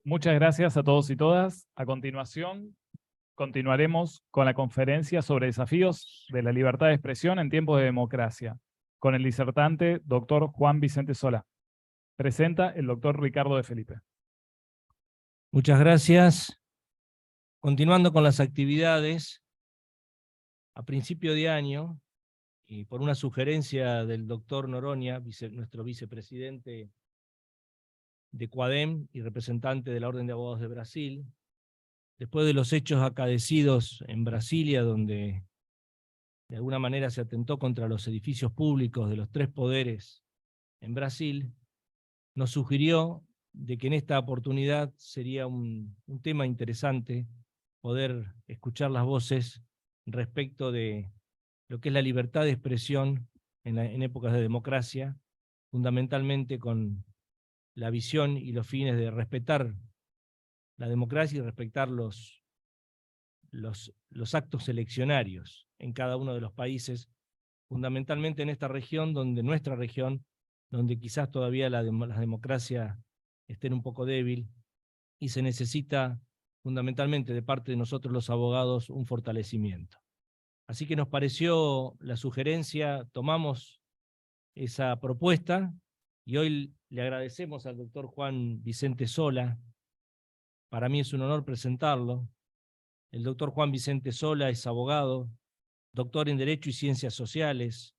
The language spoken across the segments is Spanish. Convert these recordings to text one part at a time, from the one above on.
Muchas gracias a todos y todas. A continuación, continuaremos con la conferencia sobre desafíos de la libertad de expresión en tiempos de democracia, con el disertante doctor Juan Vicente Sola. Presenta el doctor Ricardo de Felipe. Muchas gracias. Continuando con las actividades, a principio de año, y por una sugerencia del doctor Noronha, nuestro vicepresidente de CUADEM y representante de la Orden de Abogados de Brasil, después de los hechos acaecidos en Brasilia, donde de alguna manera se atentó contra los edificios públicos de los tres poderes en Brasil, nos sugirió de que en esta oportunidad sería un tema interesante poder escuchar las voces respecto de lo que es la libertad de expresión en épocas de democracia, fundamentalmente con la visión y los fines de respetar la democracia y respetar los actos eleccionarios en cada uno de los países, fundamentalmente en esta región, nuestra región, donde quizás todavía la democracia esté un poco débil y se necesita fundamentalmente de parte de nosotros los abogados un fortalecimiento. Así que nos pareció la sugerencia, tomamos esa propuesta y hoy le agradecemos al doctor Juan Vicente Sola. Para mí es un honor presentarlo. El doctor Juan Vicente Sola es abogado, doctor en Derecho y Ciencias Sociales,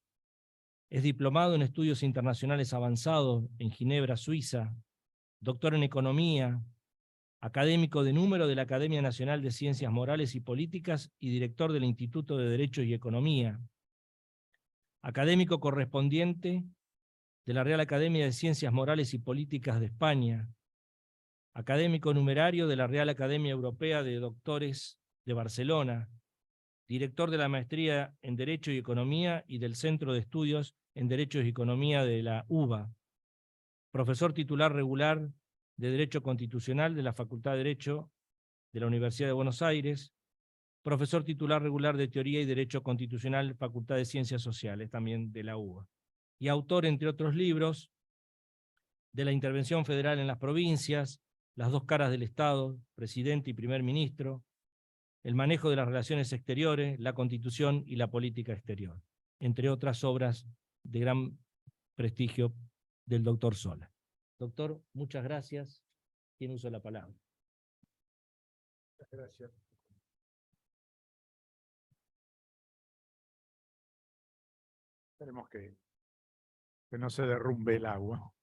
es diplomado en Estudios Internacionales Avanzados en Ginebra, Suiza, doctor en Economía, académico de número de la Academia Nacional de Ciencias Morales y Políticas y director del Instituto de Derecho y Economía, académico correspondiente de la Real Academia de Ciencias Morales y Políticas de España, académico numerario de la Real Academia Europea de Doctores de Barcelona, director de la Maestría en Derecho y Economía y del Centro de Estudios en Derecho y Economía de la UBA, profesor titular regular de Derecho Constitucional de la Facultad de Derecho de la Universidad de Buenos Aires, profesor titular regular de Teoría y Derecho Constitucional, Facultad de Ciencias Sociales, también de la UBA, y autor, entre otros libros, de la intervención federal en las provincias, Las dos caras del Estado, presidente y primer ministro, el manejo de las relaciones exteriores, la Constitución y la política exterior, entre otras obras de gran prestigio del doctor Sola. Doctor, muchas gracias. Tiene uso de la palabra. Muchas gracias. Esperemos que no se derrumbe el agua.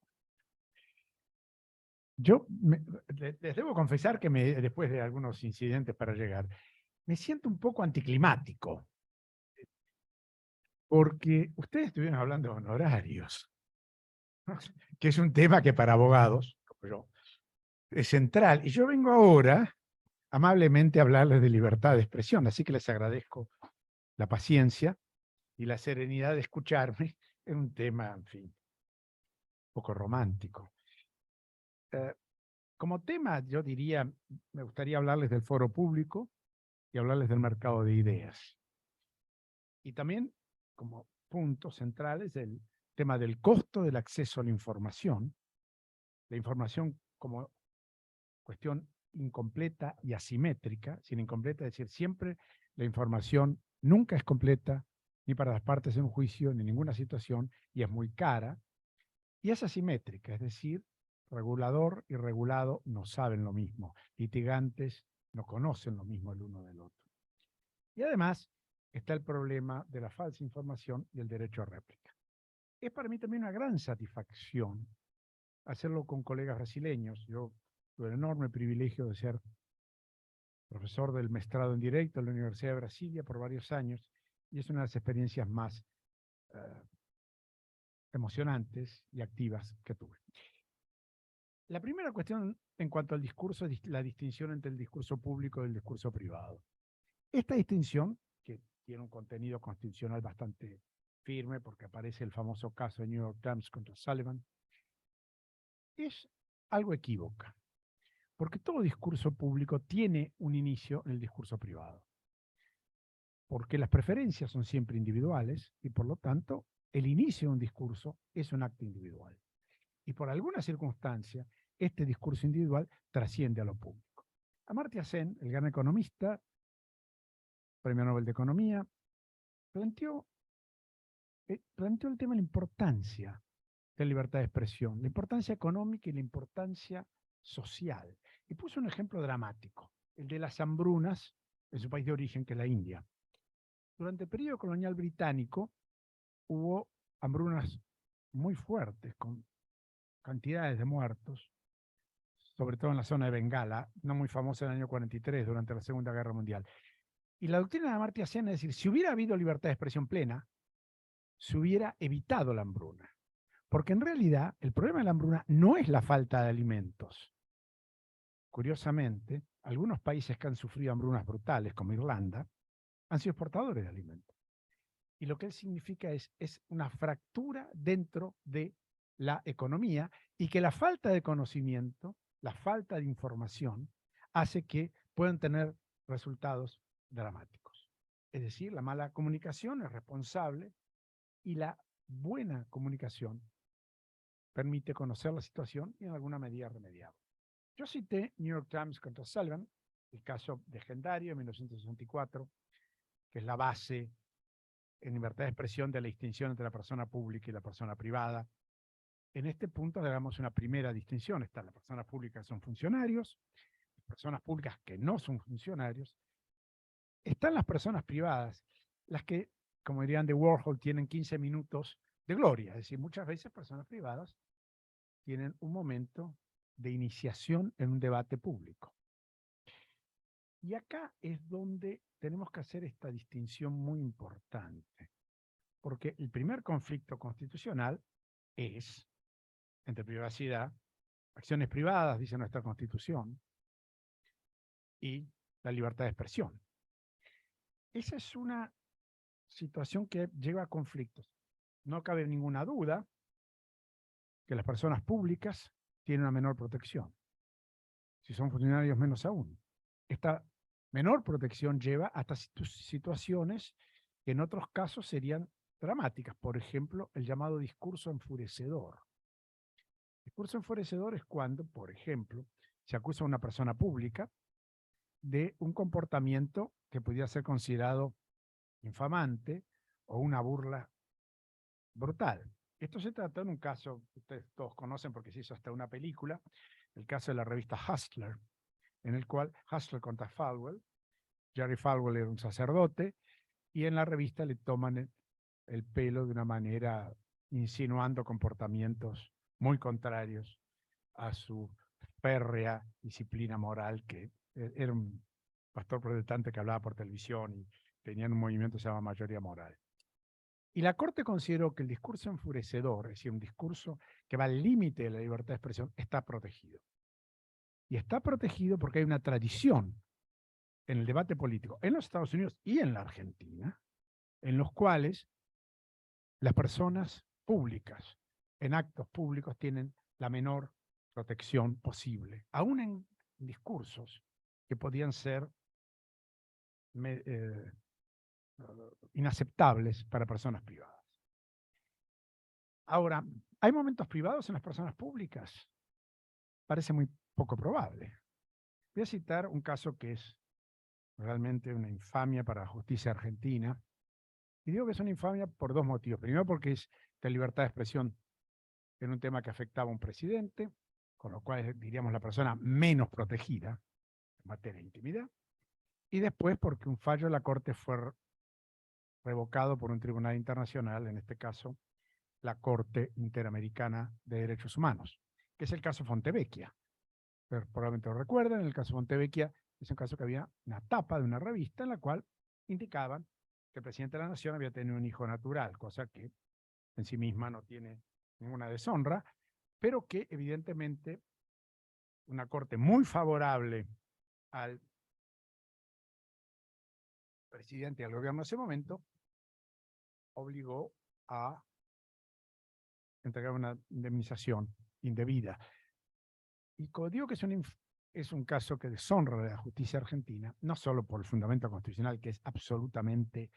Les debo confesar que después de algunos incidentes para llegar, me siento un poco anticlimático, porque ustedes estuvieron hablando de honorarios, que es un tema que para abogados, como yo, es central. Y yo vengo ahora amablemente a hablarles de libertad de expresión, así que les agradezco la paciencia y la serenidad de escucharme en un tema, en fin, un poco romántico. Como tema, yo diría, me gustaría hablarles del foro público y hablarles del mercado de ideas. Y también, como puntos centrales, el tema del costo del acceso a la información como cuestión incompleta y asimétrica. Sin incompleta, es decir, siempre la información nunca es completa, ni para las partes en un juicio, ni en ninguna situación, y es muy cara. Y es asimétrica, es decir, regulador y regulado no saben lo mismo, litigantes no conocen lo mismo el uno del otro. Y además está el problema de la falsa información y el derecho a réplica. Es para mí también una gran satisfacción hacerlo con colegas brasileños. Yo tuve el enorme privilegio de ser profesor del maestrado en Derecho en la Universidad de Brasilia por varios años, y es una de las experiencias más emocionantes y activas que tuve. La primera cuestión en cuanto al discurso es la distinción entre el discurso público y el discurso privado. Esta distinción, que tiene un contenido constitucional bastante firme, porque aparece el famoso caso de New York Times contra Sullivan, es algo equívoca, porque todo discurso público tiene un inicio en el discurso privado, porque las preferencias son siempre individuales y por lo tanto el inicio de un discurso es un acto individual. Y por alguna circunstancia, este discurso individual trasciende a lo público. Amartya Sen, el gran economista, Premio Nobel de Economía, planteó el tema de la importancia de la libertad de expresión, la importancia económica y la importancia social. Y puso un ejemplo dramático, el de las hambrunas en su país de origen, que es la India. Durante el periodo colonial británico hubo hambrunas muy fuertes, con cantidades de muertos, sobre todo en la zona de Bengala, no muy famosa en el año 43, durante la Segunda Guerra Mundial. Y la doctrina de Amartya Sen es decir, si hubiera habido libertad de expresión plena, se hubiera evitado la hambruna. Porque en realidad el problema de la hambruna no es la falta de alimentos. Curiosamente, algunos países que han sufrido hambrunas brutales, como Irlanda, han sido exportadores de alimentos. Y lo que significa es una fractura dentro de la economía y que la falta de conocimiento, la falta de información, hace que puedan tener resultados dramáticos. Es decir, la mala comunicación es responsable y la buena comunicación permite conocer la situación y en alguna medida remediarla. Yo cité New York Times contra Sullivan, el caso legendario de 1964, que es la base en libertad de expresión de la distinción entre la persona pública y la persona privada. En este punto hagamos una primera distinción. Están las personas públicas que son funcionarios, las personas públicas que no son funcionarios. Están las personas privadas, las que, como dirían de Warhol, tienen 15 minutos de gloria. Es decir, muchas veces personas privadas tienen un momento de iniciación en un debate público. Y acá es donde tenemos que hacer esta distinción muy importante, porque el primer conflicto constitucional es entre privacidad, acciones privadas, dice nuestra Constitución, y la libertad de expresión. Esa es una situación que lleva a conflictos. No cabe ninguna duda que las personas públicas tienen una menor protección. Si son funcionarios, menos aún. Esta menor protección lleva hasta situaciones que en otros casos serían dramáticas. Por ejemplo, el llamado discurso enfurecedor. Discurso enfurecedor es cuando, por ejemplo, se acusa a una persona pública de un comportamiento que pudiera ser considerado infamante o una burla brutal. Esto se trata de un caso que ustedes todos conocen porque se hizo hasta una película, el caso de la revista Hustler, en el cual Hustler contra Falwell, Jerry Falwell era un sacerdote, y en la revista le toman el pelo de una manera insinuando comportamientos muy contrarios a su férrea disciplina moral, que era un pastor protestante que hablaba por televisión y tenían un movimiento que se llama mayoría moral. Y la Corte consideró que el discurso enfurecedor, es decir, un discurso que va al límite de la libertad de expresión, está protegido. Y está protegido porque hay una tradición en el debate político en los Estados Unidos y en la Argentina, en los cuales las personas públicas en actos públicos tienen la menor protección posible, aún en discursos que podían ser inaceptables para personas privadas. Ahora, ¿hay momentos privados en las personas públicas? Parece muy poco probable. Voy a citar un caso que es realmente una infamia para la justicia argentina. Y digo que es una infamia por dos motivos. Primero, porque es de libertad de expresión en un tema que afectaba a un presidente, con lo cual es, diríamos, la persona menos protegida en materia de intimidad. Y después, porque un fallo de la Corte fue revocado por un tribunal internacional, en este caso, la Corte Interamericana de Derechos Humanos, que es el caso Fontevecchia. Pero probablemente lo recuerdan, en el caso Fontevecchia es un caso que había una tapa de una revista en la cual indicaban que el presidente de la Nación había tenido un hijo natural, cosa que en sí misma no tiene ninguna deshonra, pero que evidentemente una corte muy favorable al presidente y al gobierno en ese momento obligó a entregar una indemnización indebida. Y como digo que es un caso que deshonra a la justicia argentina, no solo por el fundamento constitucional, que es absolutamente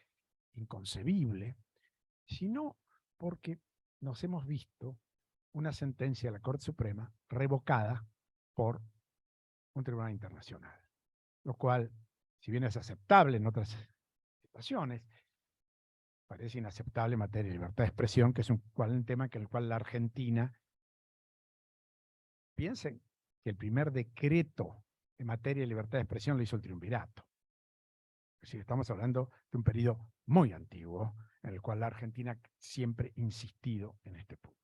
inconcebible, sino porque nos hemos visto una sentencia de la Corte Suprema revocada por un tribunal internacional. Lo cual, si bien es aceptable en otras situaciones, parece inaceptable en materia de libertad de expresión, que es un tema en el cual la Argentina, piensen que el primer decreto en materia de libertad de expresión lo hizo el triunvirato. Es decir, estamos hablando de un periodo muy antiguo, en el cual la Argentina siempre ha insistido en este punto.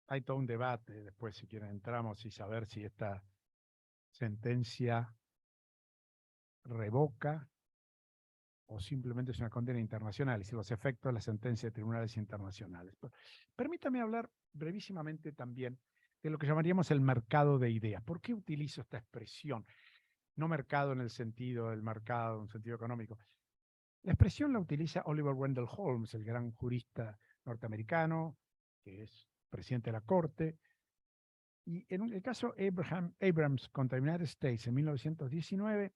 Hay todo un debate, después si quieren entramos y saber si esta sentencia revoca o simplemente es una condena internacional, y si los efectos de la sentencia de tribunales internacionales. Pero permítame hablar brevísimamente también de lo que llamaríamos el mercado de ideas. ¿Por qué utilizo esta expresión? No mercado en el sentido del mercado, en un sentido económico. La expresión la utiliza Oliver Wendell Holmes, el gran jurista norteamericano, que es presidente de la Corte, y en el caso Abrams contra United States en 1919,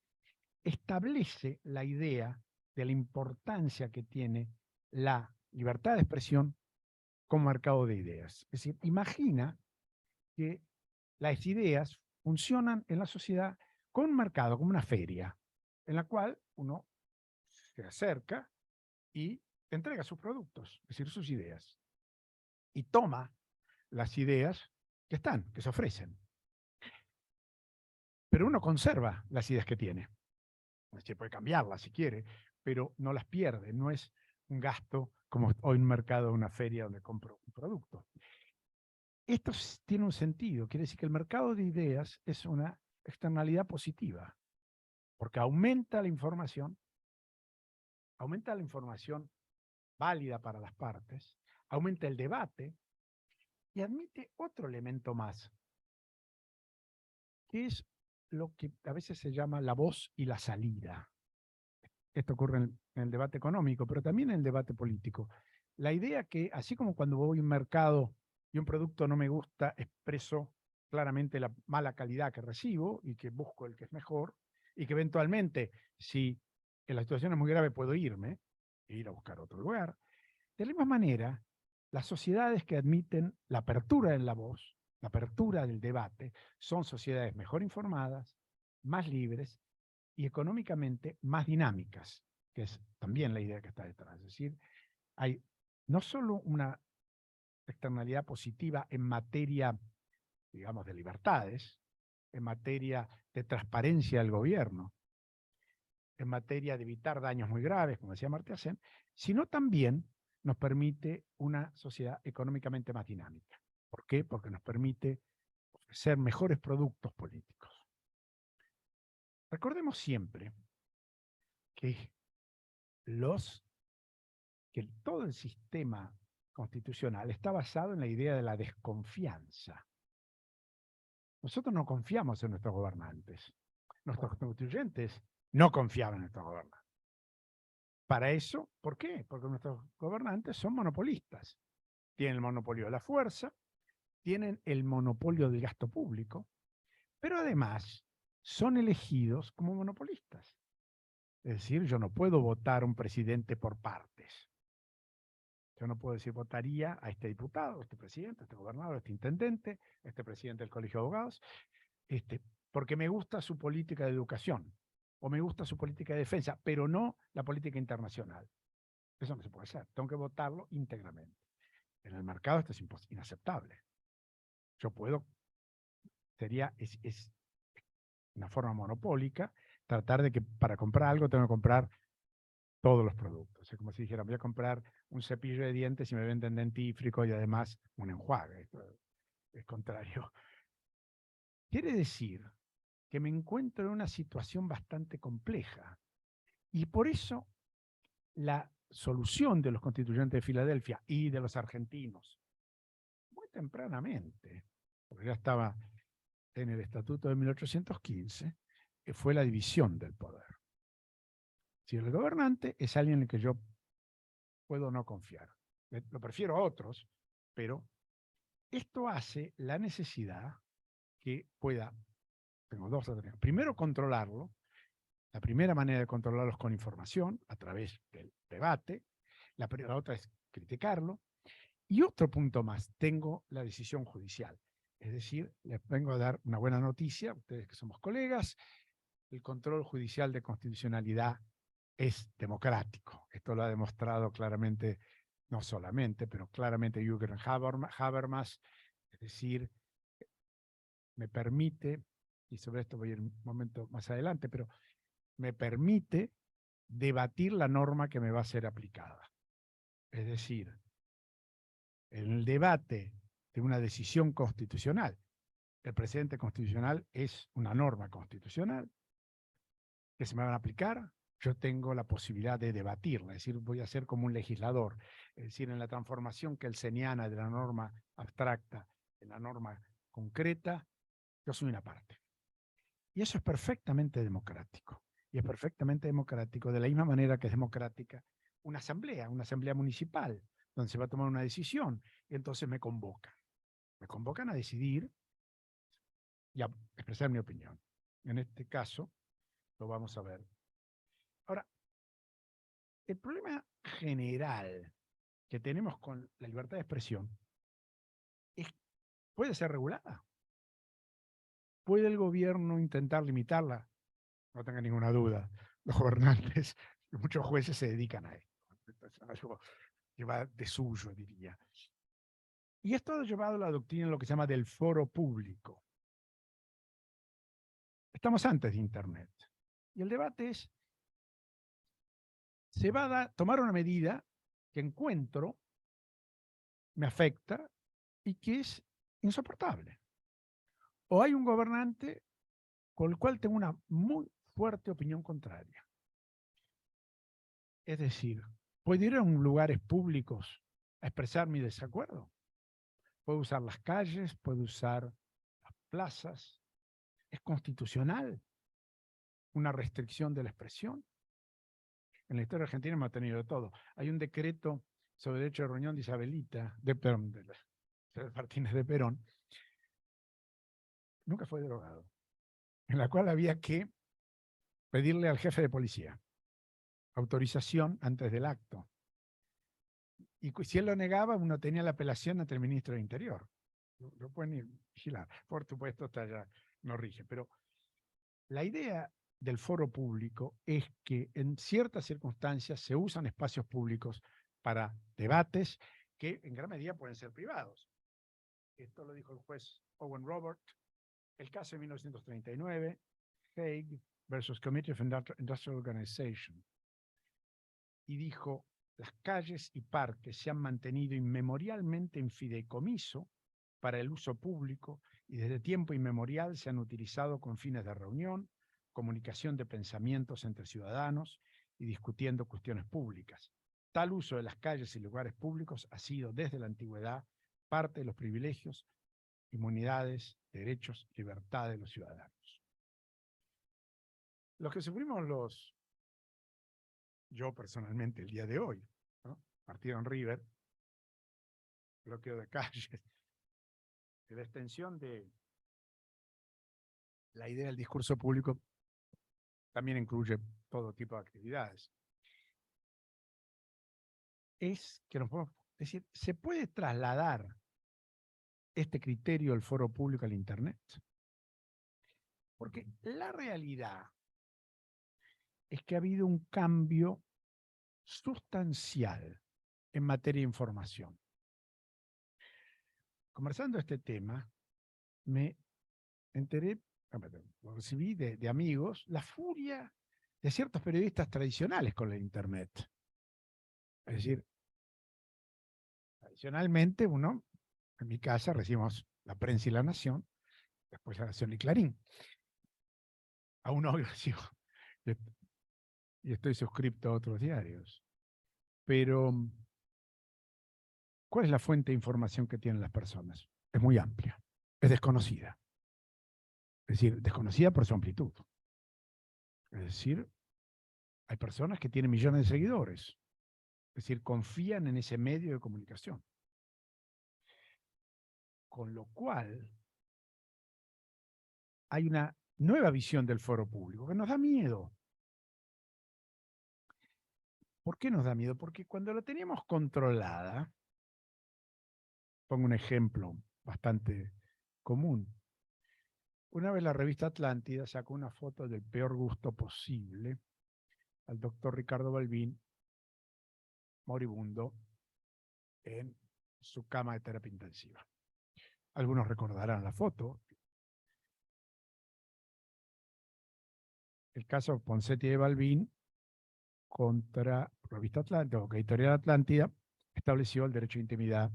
establece la idea de la importancia que tiene la libertad de expresión como mercado de ideas. Es decir, imagina que las ideas funcionan en la sociedad como un mercado, como una feria, en la cual uno se acerca y entrega sus productos, es decir, sus ideas, y toma las ideas que se ofrecen. Pero uno conserva las ideas que tiene. Se puede cambiarlas si quiere, pero no las pierde, no es un gasto como hoy en un mercado, una feria donde compro un producto. Esto tiene un sentido, quiere decir que el mercado de ideas es una externalidad positiva, porque aumenta la información válida para las partes, aumenta el debate y admite otro elemento más, que es lo que a veces se llama la voz y la salida. Esto ocurre en el debate económico, pero también en el debate político. La idea que, así como cuando voy a un mercado y un producto no me gusta, expreso claramente la mala calidad que recibo y que busco el que es mejor, y que eventualmente, si la situación es muy grave, puedo irme e ir a buscar otro lugar. De la misma manera, las sociedades que admiten la apertura en la voz, la apertura del debate, son sociedades mejor informadas, más libres y económicamente más dinámicas, que es también la idea que está detrás. Es decir, hay no solo una externalidad positiva en materia, digamos, de libertades, en materia de transparencia del gobierno, en materia de evitar daños muy graves, como decía Amartya Sen, sino también nos permite una sociedad económicamente más dinámica. ¿Por qué? Porque nos permite ofrecer mejores productos políticos. Recordemos siempre que todo el sistema constitucional está basado en la idea de la desconfianza. Nosotros no confiamos en nuestros gobernantes. Nuestros constituyentes no confiaban en nuestros gobernantes. Para eso, ¿por qué? Porque nuestros gobernantes son monopolistas. Tienen el monopolio de la fuerza, tienen el monopolio del gasto público, pero además son elegidos como monopolistas. Es decir, yo no puedo votar a un presidente por partes. Yo no puedo decir votaría a este diputado, a este presidente, a este gobernador, a este intendente, a este presidente del Colegio de Abogados, porque me gusta su política de educación o me gusta su política de defensa, pero no la política internacional. Eso no se puede hacer. Tengo que votarlo íntegramente. En el mercado esto es inaceptable. Yo puedo, es una forma monopólica, tratar de que para comprar algo tengo que comprar todos los productos. Es como si dijera, voy a comprar un cepillo de dientes y me venden dentífrico y además un enjuague. Esto es contrario. Quiere decir que me encuentro en una situación bastante compleja. Y por eso la solución de los constituyentes de Filadelfia y de los argentinos, muy tempranamente, porque ya estaba en el Estatuto de 1815, fue la división del poder. Si el gobernante es alguien en el que yo puedo no confiar. Lo prefiero a otros, pero esto hace la necesidad que pueda, tengo dos alternativas. Primero, controlarlo. La primera manera de controlarlo es con información, a través del debate. La otra es criticarlo. Y otro punto más, tengo la decisión judicial. Es decir, les vengo a dar una buena noticia, ustedes que somos colegas, el control judicial de constitucionalidad es democrático. Esto lo ha demostrado claramente, no solamente, pero claramente Jürgen Habermas, es decir, me permite, y sobre esto voy a ir un momento más adelante, pero me permite debatir la norma que me va a ser aplicada. Es decir, en el debate de una decisión constitucional, el precedente constitucional es una norma constitucional que se me van a aplicar, yo tengo la posibilidad de debatirla, es decir, voy a ser como un legislador, es decir, en la transformación kelseniana de la norma abstracta en la norma concreta, yo soy una parte. Y eso es perfectamente democrático. Y es perfectamente democrático de la misma manera que es democrática una asamblea municipal, donde se va a tomar una decisión, y entonces me convocan. Me convocan a decidir y a expresar mi opinión. En este caso, lo vamos a ver. Ahora, el problema general que tenemos con la libertad de expresión es, ¿puede ser regulada? ¿Puede el gobierno intentar limitarla? No tenga ninguna duda. Los gobernantes y muchos jueces se dedican a esto. Es algo que va de suyo, diría. Y esto ha llevado a la doctrina en lo que se llama del foro público. Estamos antes de Internet. Y el debate es, se va a tomar una medida que encuentro, me afecta y que es insoportable. O hay un gobernante con el cual tengo una muy fuerte opinión contraria. Es decir, ¿puedo ir a lugares públicos a expresar mi desacuerdo? Puedo usar las calles, puedo usar las plazas. ¿Es constitucional una restricción de la expresión? En la historia argentina hemos tenido de todo. Hay un decreto sobre derecho de reunión de Isabelita, de Martínez de Perón, nunca fue derogado, en la cual había que pedirle al jefe de policía autorización antes del acto. Y si él lo negaba, uno tenía la apelación ante el ministro de Interior. Lo pueden ir vigilar. Por supuesto, esta ya no rige. Pero la idea del foro público es que en ciertas circunstancias se usan espacios públicos para debates que en gran medida pueden ser privados. Esto lo dijo el juez Owen Robert. El caso de 1939, Hague versus Committee of Industrial Organization. Y dijo, las calles y parques se han mantenido inmemorialmente en fideicomiso para el uso público y desde tiempo inmemorial se han utilizado con fines de reunión, comunicación de pensamientos entre ciudadanos y discutiendo cuestiones públicas. Tal uso de las calles y lugares públicos ha sido desde la antigüedad parte de los privilegios, inmunidades, derechos, libertades de los ciudadanos. Los que sufrimos yo personalmente el día de hoy, ¿no? Partido en River, bloqueo de calles, de la extensión de la idea del discurso público también incluye todo tipo de actividades. Es que nos podemos decir, ¿se puede trasladar este criterio del foro público al Internet? Porque la realidad es que ha habido un cambio sustancial en materia de información. Conversando este tema, me enteré, lo recibí de amigos, la furia de ciertos periodistas tradicionales con el Internet. Es decir, tradicionalmente en mi casa recibimos La Prensa y La Nación, después La Nación y Clarín. Aún hoy recibo, y estoy suscripto a otros diarios. Pero, ¿cuál es la fuente de información que tienen las personas? Es muy amplia, es desconocida. Es decir, desconocida por su amplitud. Es decir, hay personas que tienen millones de seguidores. Es decir, confían en ese medio de comunicación. Con lo cual, hay una nueva visión del foro público que nos da miedo. ¿Por qué nos da miedo? Porque cuando la teníamos controlada, Pongo un ejemplo bastante común. Una vez la revista Atlántida sacó una foto del peor gusto posible al doctor Ricardo Balbín, moribundo, en su cama de terapia intensiva. Algunos recordarán la foto. El caso Ponseti de Balbín contra Revista Atlántida, o Editorial Atlántida, estableció el derecho de intimidad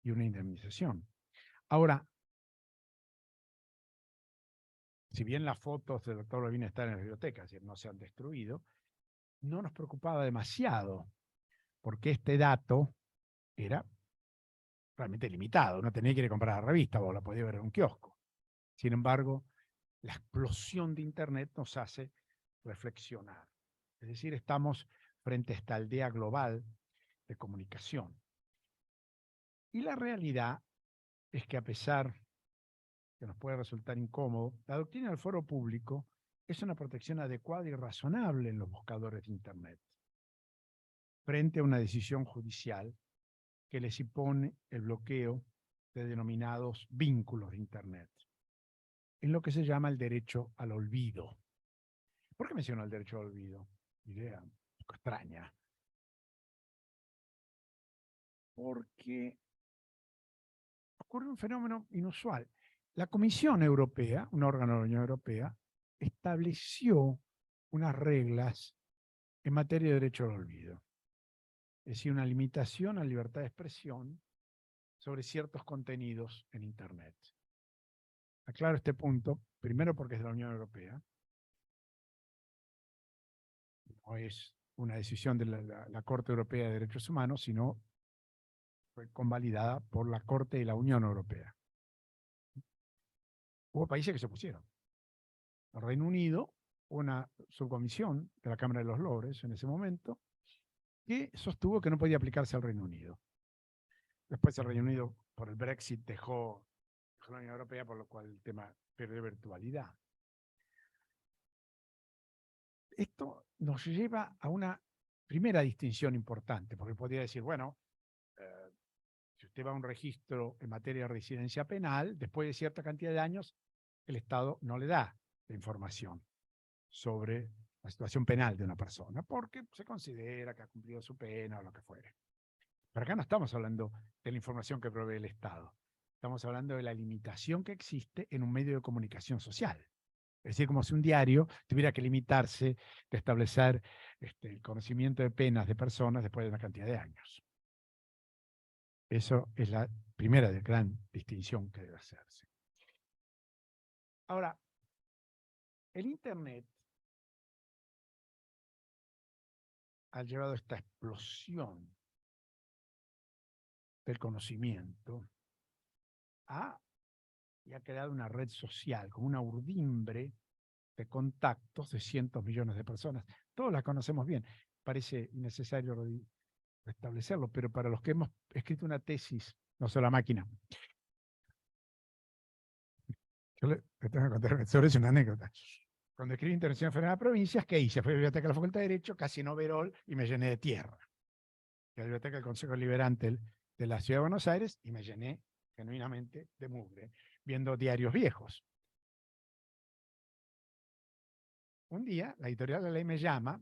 y una indemnización. Ahora, si bien las fotos del doctor Balbín están en la biblioteca, es decir, no se han destruido, no nos preocupaba demasiado, porque este dato era realmente limitado. No tenía que ir a comprar la revista, vos la podías ver en un kiosco. Sin embargo, la explosión de Internet nos hace reflexionar. Es decir, estamos frente a esta aldea global de comunicación. Y la realidad es que, a pesar que nos puede resultar incómodo, la doctrina del foro público es una protección adecuada y razonable en los buscadores de Internet, frente a una decisión judicial que les impone el bloqueo de denominados vínculos de Internet, en lo que se llama el derecho al olvido. ¿Por qué menciono el derecho al olvido? Idea un poco extraña. Porque ocurre un fenómeno inusual. La Comisión Europea, un órgano de la Unión Europea, estableció unas reglas en materia de derecho al olvido. Es decir, una limitación a la libertad de expresión sobre ciertos contenidos en Internet. Aclaro este punto, primero porque es de la Unión Europea. No es una decisión de la Corte Europea de Derechos Humanos, sino fue convalidada por la Corte de la Unión Europea. Hubo países que se opusieron. El Reino Unido, una subcomisión de la Cámara de los Lores en ese momento, que sostuvo que no podía aplicarse al Reino Unido. Después el Reino Unido, por el Brexit, dejó la Unión Europea, por lo cual el tema perdió virtualidad. Esto nos lleva a una primera distinción importante, porque podría decir, bueno, si usted va a un registro en materia de residencia penal, después de cierta cantidad de años, el Estado no le da la información sobre la situación penal de una persona, porque se considera que ha cumplido su pena o lo que fuere. Pero acá no estamos hablando de la información que provee el Estado. Estamos hablando de la limitación que existe en un medio de comunicación social. Es decir, como si un diario tuviera que limitarse de establecer el conocimiento de penas de personas después de una cantidad de años. Eso es la primera gran distinción que debe hacerse. Ahora, el Internet ha llevado a esta explosión del conocimiento y ha creado una red social, como una urdimbre de contactos de cientos de millones de personas. Todos la conocemos bien. Parece innecesario restablecerlo, pero para los que hemos escrito una tesis, no solo la máquina. Yo le tengo que contar sobre eso una anécdota. Cuando escribí Internacional Federal de Provincias, ¿qué hice? Fui a la biblioteca de la Facultad de Derecho, casi en overol, y me llené de tierra. Fui a la biblioteca del Consejo Liberante de la Ciudad de Buenos Aires y me llené genuinamente de mugre, viendo diarios viejos. Un día, la editorial de la ley me llama,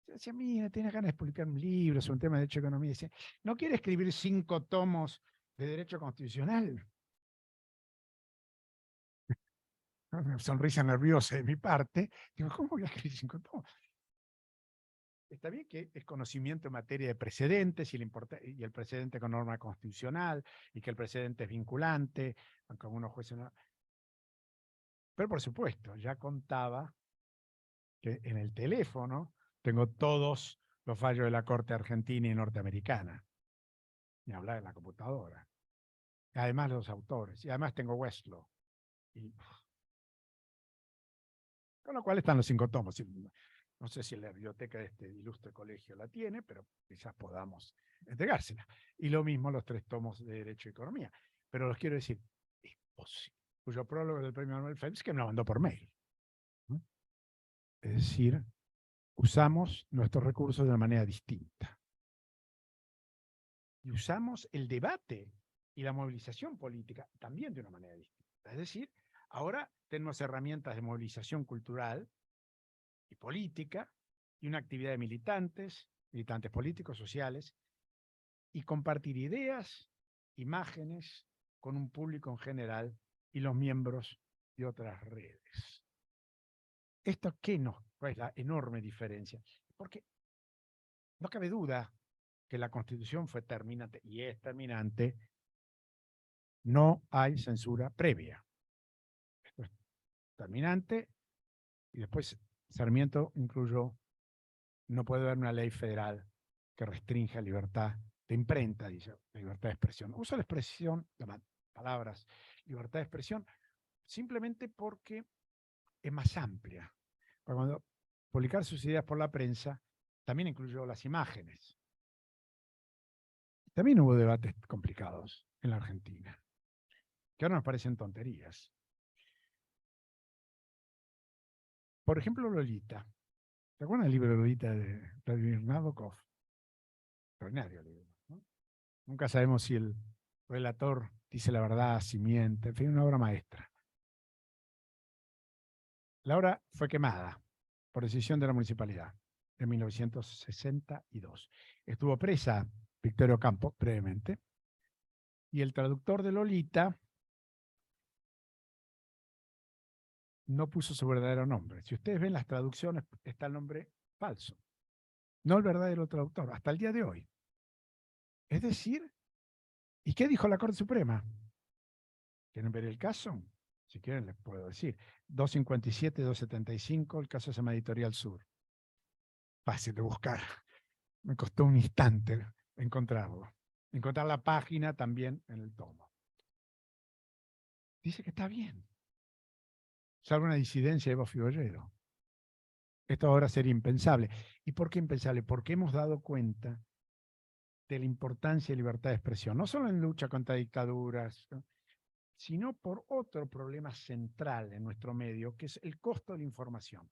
y decía, mira, tienes ganas de publicar un libro sobre un tema de derecho de economía. Y dice, ¿no quiere escribir 5 tomos de derecho constitucional? Una sonrisa nerviosa de mi parte. Digo, ¿cómo voy a escribir 5 tomos? Está bien que es conocimiento en materia de precedentes y el precedente con norma constitucional y que el precedente es vinculante, aunque algunos jueces no. Pero por supuesto, ya contaba que en el teléfono tengo todos los fallos de la Corte argentina y norteamericana. Ni hablar de la computadora. Y además los autores. Y además tengo Westlaw. Con lo cual están los 5 tomos. No sé si la biblioteca de este ilustre colegio la tiene, pero quizás podamos entregársela. Y lo mismo los 3 tomos de Derecho y Economía. Pero los quiero decir, es posible. Cuyo prólogo del premio Manuel Phelps que me lo mandó por mail. Es decir, usamos nuestros recursos de una manera distinta. Y usamos el debate y la movilización política también de una manera distinta. Es decir, ahora tenemos herramientas de movilización cultural y política y una actividad de militantes políticos, sociales, y compartir ideas, imágenes con un público en general y los miembros de otras redes. ¿Esto qué nos? ¿Cuál es la enorme diferencia? Porque no cabe duda que la Constitución fue terminante y es terminante. No hay censura previa. Esto es terminante y después Sarmiento incluyó, no puede haber una ley federal que restrinja libertad de imprenta, dice, libertad de expresión. Uso la expresión, las palabras, libertad de expresión, simplemente porque es más amplia. Porque cuando publicar sus ideas por la prensa, también incluyó las imágenes. También hubo debates complicados en la Argentina, que ahora nos parecen tonterías. Por ejemplo, Lolita. ¿Te acuerdas del libro Lolita de Vladimir Nabokov? Extraordinario libro, ¿no? Nunca sabemos si el relator dice la verdad, si miente, en fin, una obra maestra. La obra fue quemada por decisión de la municipalidad en 1962. Estuvo presa Victoria Ocampo brevemente, y el traductor de Lolita no puso su verdadero nombre. Si ustedes ven las traducciones, está el nombre falso, no el verdadero traductor, hasta el día de hoy. Es decir, ¿y qué dijo la Corte Suprema? ¿Quieren ver el caso? Si quieren les puedo decir. 257, 275, el caso se llama Editorial Sur. Fácil de buscar. Me costó un instante encontrarlo. Encontrar la página también en el tomo. Dice que está bien. Salvo una disidencia de Evo Figollero. Esto ahora sería impensable. ¿Y por qué impensable? Porque hemos dado cuenta de la importancia de libertad de expresión, no solo en lucha contra dictaduras, ¿no?, sino por otro problema central en nuestro medio, que es el costo de la información.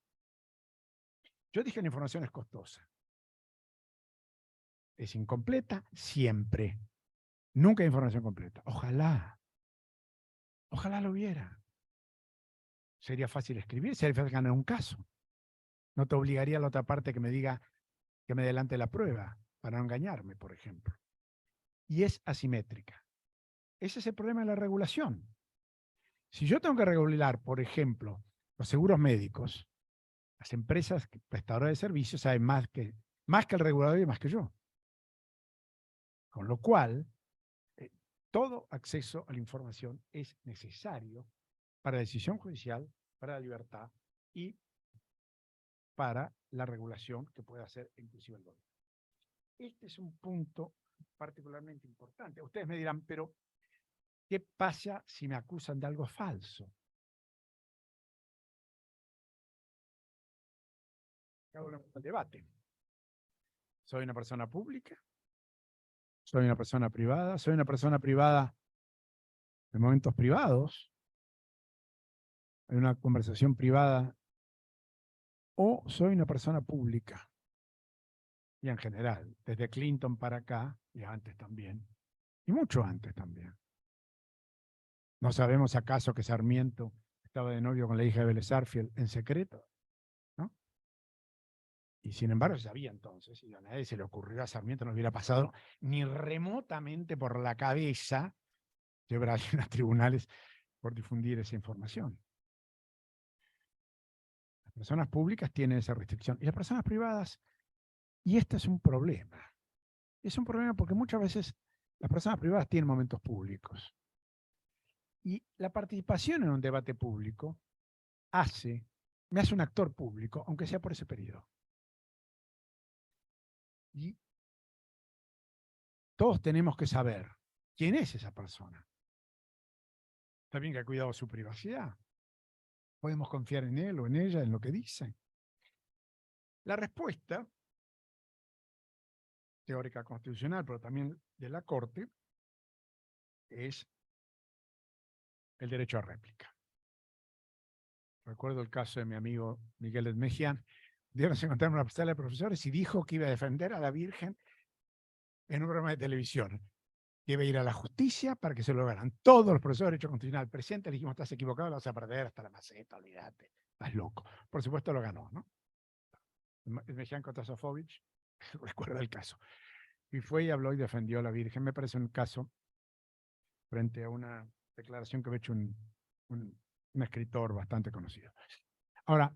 Yo dije que la información es costosa. Es incompleta siempre. Nunca hay información completa. Ojalá. Ojalá lo hubiera. Sería fácil escribir, sería fácil ganar un caso. No te obligaría a la otra parte que me diga, que me adelante la prueba, para no engañarme, por ejemplo. Y es asimétrica. Ese es el problema de la regulación. Si yo tengo que regular, por ejemplo, los seguros médicos, las empresas prestadoras de servicios saben más que el regulador y más que yo. Con lo cual, todo acceso a la información es necesario para la decisión judicial, para la libertad y para la regulación que puede hacer inclusive el gobierno. Este es un punto particularmente importante. Ustedes me dirán, pero ¿qué pasa si me acusan de algo falso? Hago un debate. ¿Soy una persona pública? ¿Soy una persona privada? ¿Soy una persona privada en momentos privados? ¿En una conversación privada? ¿O soy una persona pública? Y en general, desde Clinton para acá, y antes también, y mucho antes también. ¿No sabemos acaso que Sarmiento estaba de novio con la hija de Vélez Sarsfield en secreto? ¿No? Y sin embargo se sabía entonces, y a nadie se le ocurrió a Sarmiento, no hubiera pasado ni remotamente por la cabeza llevar a alguien a tribunales por difundir esa información. Las personas públicas tienen esa restricción, y las personas privadas, y este es un problema. Es un problema porque muchas veces las personas privadas tienen momentos públicos. Y la participación en un debate público me hace un actor público, aunque sea por ese periodo. Y todos tenemos que saber quién es esa persona. También que ha cuidado su privacidad. Podemos confiar en él o en ella, en lo que dice. La respuesta teórica constitucional, pero también de la Corte, es el derecho a réplica. Recuerdo el caso de mi amigo Miguel Edmejian. Un día nos encontramos en una sala de profesores y dijo que iba a defender a la Virgen en un programa de televisión. que iba a ir a la justicia para que se lo ganan. Todos los profesores de Derecho Constitucional presentes le dijimos, estás equivocado, lo vas a perder hasta la maceta, olvídate, estás loco. Por supuesto lo ganó, ¿no? El Meján Kotasofovich recuerda el caso. Y fue y habló y defendió a la Virgen. Me parece un caso frente a una declaración que había hecho un escritor bastante conocido. Ahora,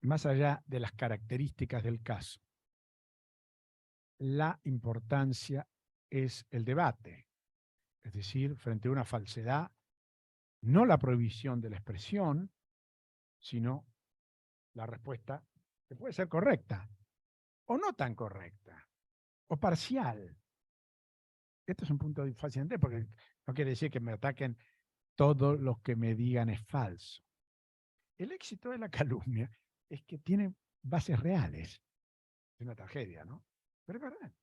más allá de las características del caso, la importancia es el debate. Es decir, frente a una falsedad, no la prohibición de la expresión, sino la respuesta que puede ser correcta, o no tan correcta, o parcial. Esto es un punto fascinante porque no quiere decir que me ataquen todos los que me digan es falso. El éxito de la calumnia es que tiene bases reales. Es una tragedia, ¿no? Pero es verdad.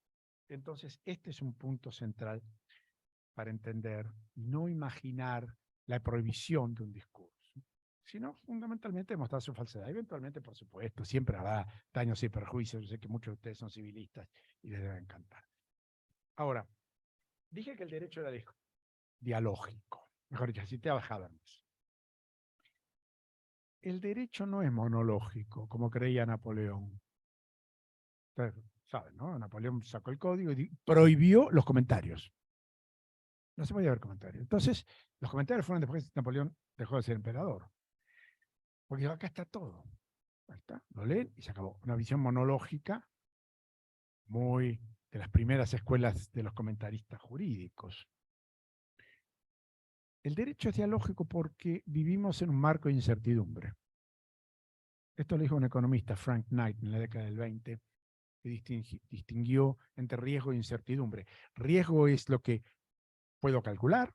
Entonces, este es un punto central para entender y no imaginar la prohibición de un discurso, sino fundamentalmente mostrar su falsedad. Eventualmente, por supuesto, siempre habrá daños y perjuicios. Yo sé que muchos de ustedes son civilistas y les debe encantar. Ahora, dije que el derecho era dialógico. Mejor dicho, cité a Habermas. El derecho no es monológico, como creía Napoleón. Ustedes saben, ¿no? Napoleón sacó el código y prohibió los comentarios. No se podía ver comentarios. Entonces, los comentarios fueron después que Napoleón dejó de ser emperador. Porque dijo, acá está todo. Ahí está, lo leen y se acabó. Una visión monológica, muy de las primeras escuelas de los comentaristas jurídicos. El derecho es dialógico porque vivimos en un marco de incertidumbre. Esto lo dijo un economista, Frank Knight, en la década del 20, que distinguió entre riesgo e incertidumbre. Riesgo es lo que puedo calcular,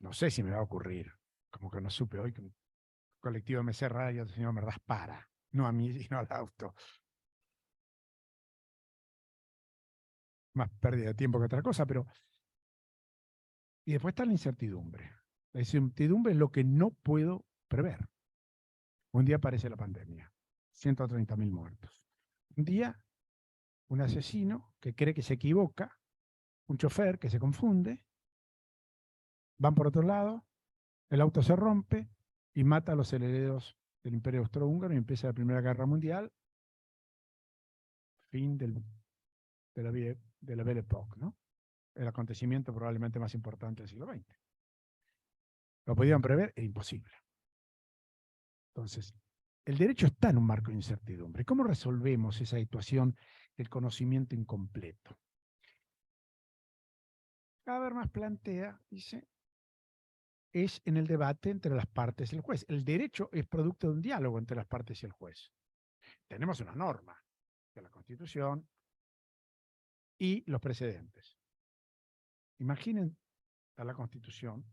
no sé si me va a ocurrir, como que no supe hoy que un colectivo me cerra y el señor Merdas para, no a mí, sino al auto. Más pérdida de tiempo que otra cosa, pero... Y después está la incertidumbre. La incertidumbre es lo que no puedo prever. Un día aparece la pandemia, 130.000 muertos. Un día, un asesino que cree que se equivoca, un chofer que se confunde, van por otro lado, el auto se rompe y mata a los herederos del Imperio Austrohúngaro y empieza la Primera Guerra Mundial, fin de la Belle Époque, ¿no? El acontecimiento probablemente más importante del siglo XX. ¿Lo podían prever? Era imposible. Entonces, el derecho está en un marco de incertidumbre. ¿Cómo resolvemos esa situación del conocimiento incompleto? Habermas plantea, dice, es en el debate entre las partes y el juez. El derecho es producto de un diálogo entre las partes y el juez. Tenemos una norma, que es la Constitución y los precedentes. Imaginen a la Constitución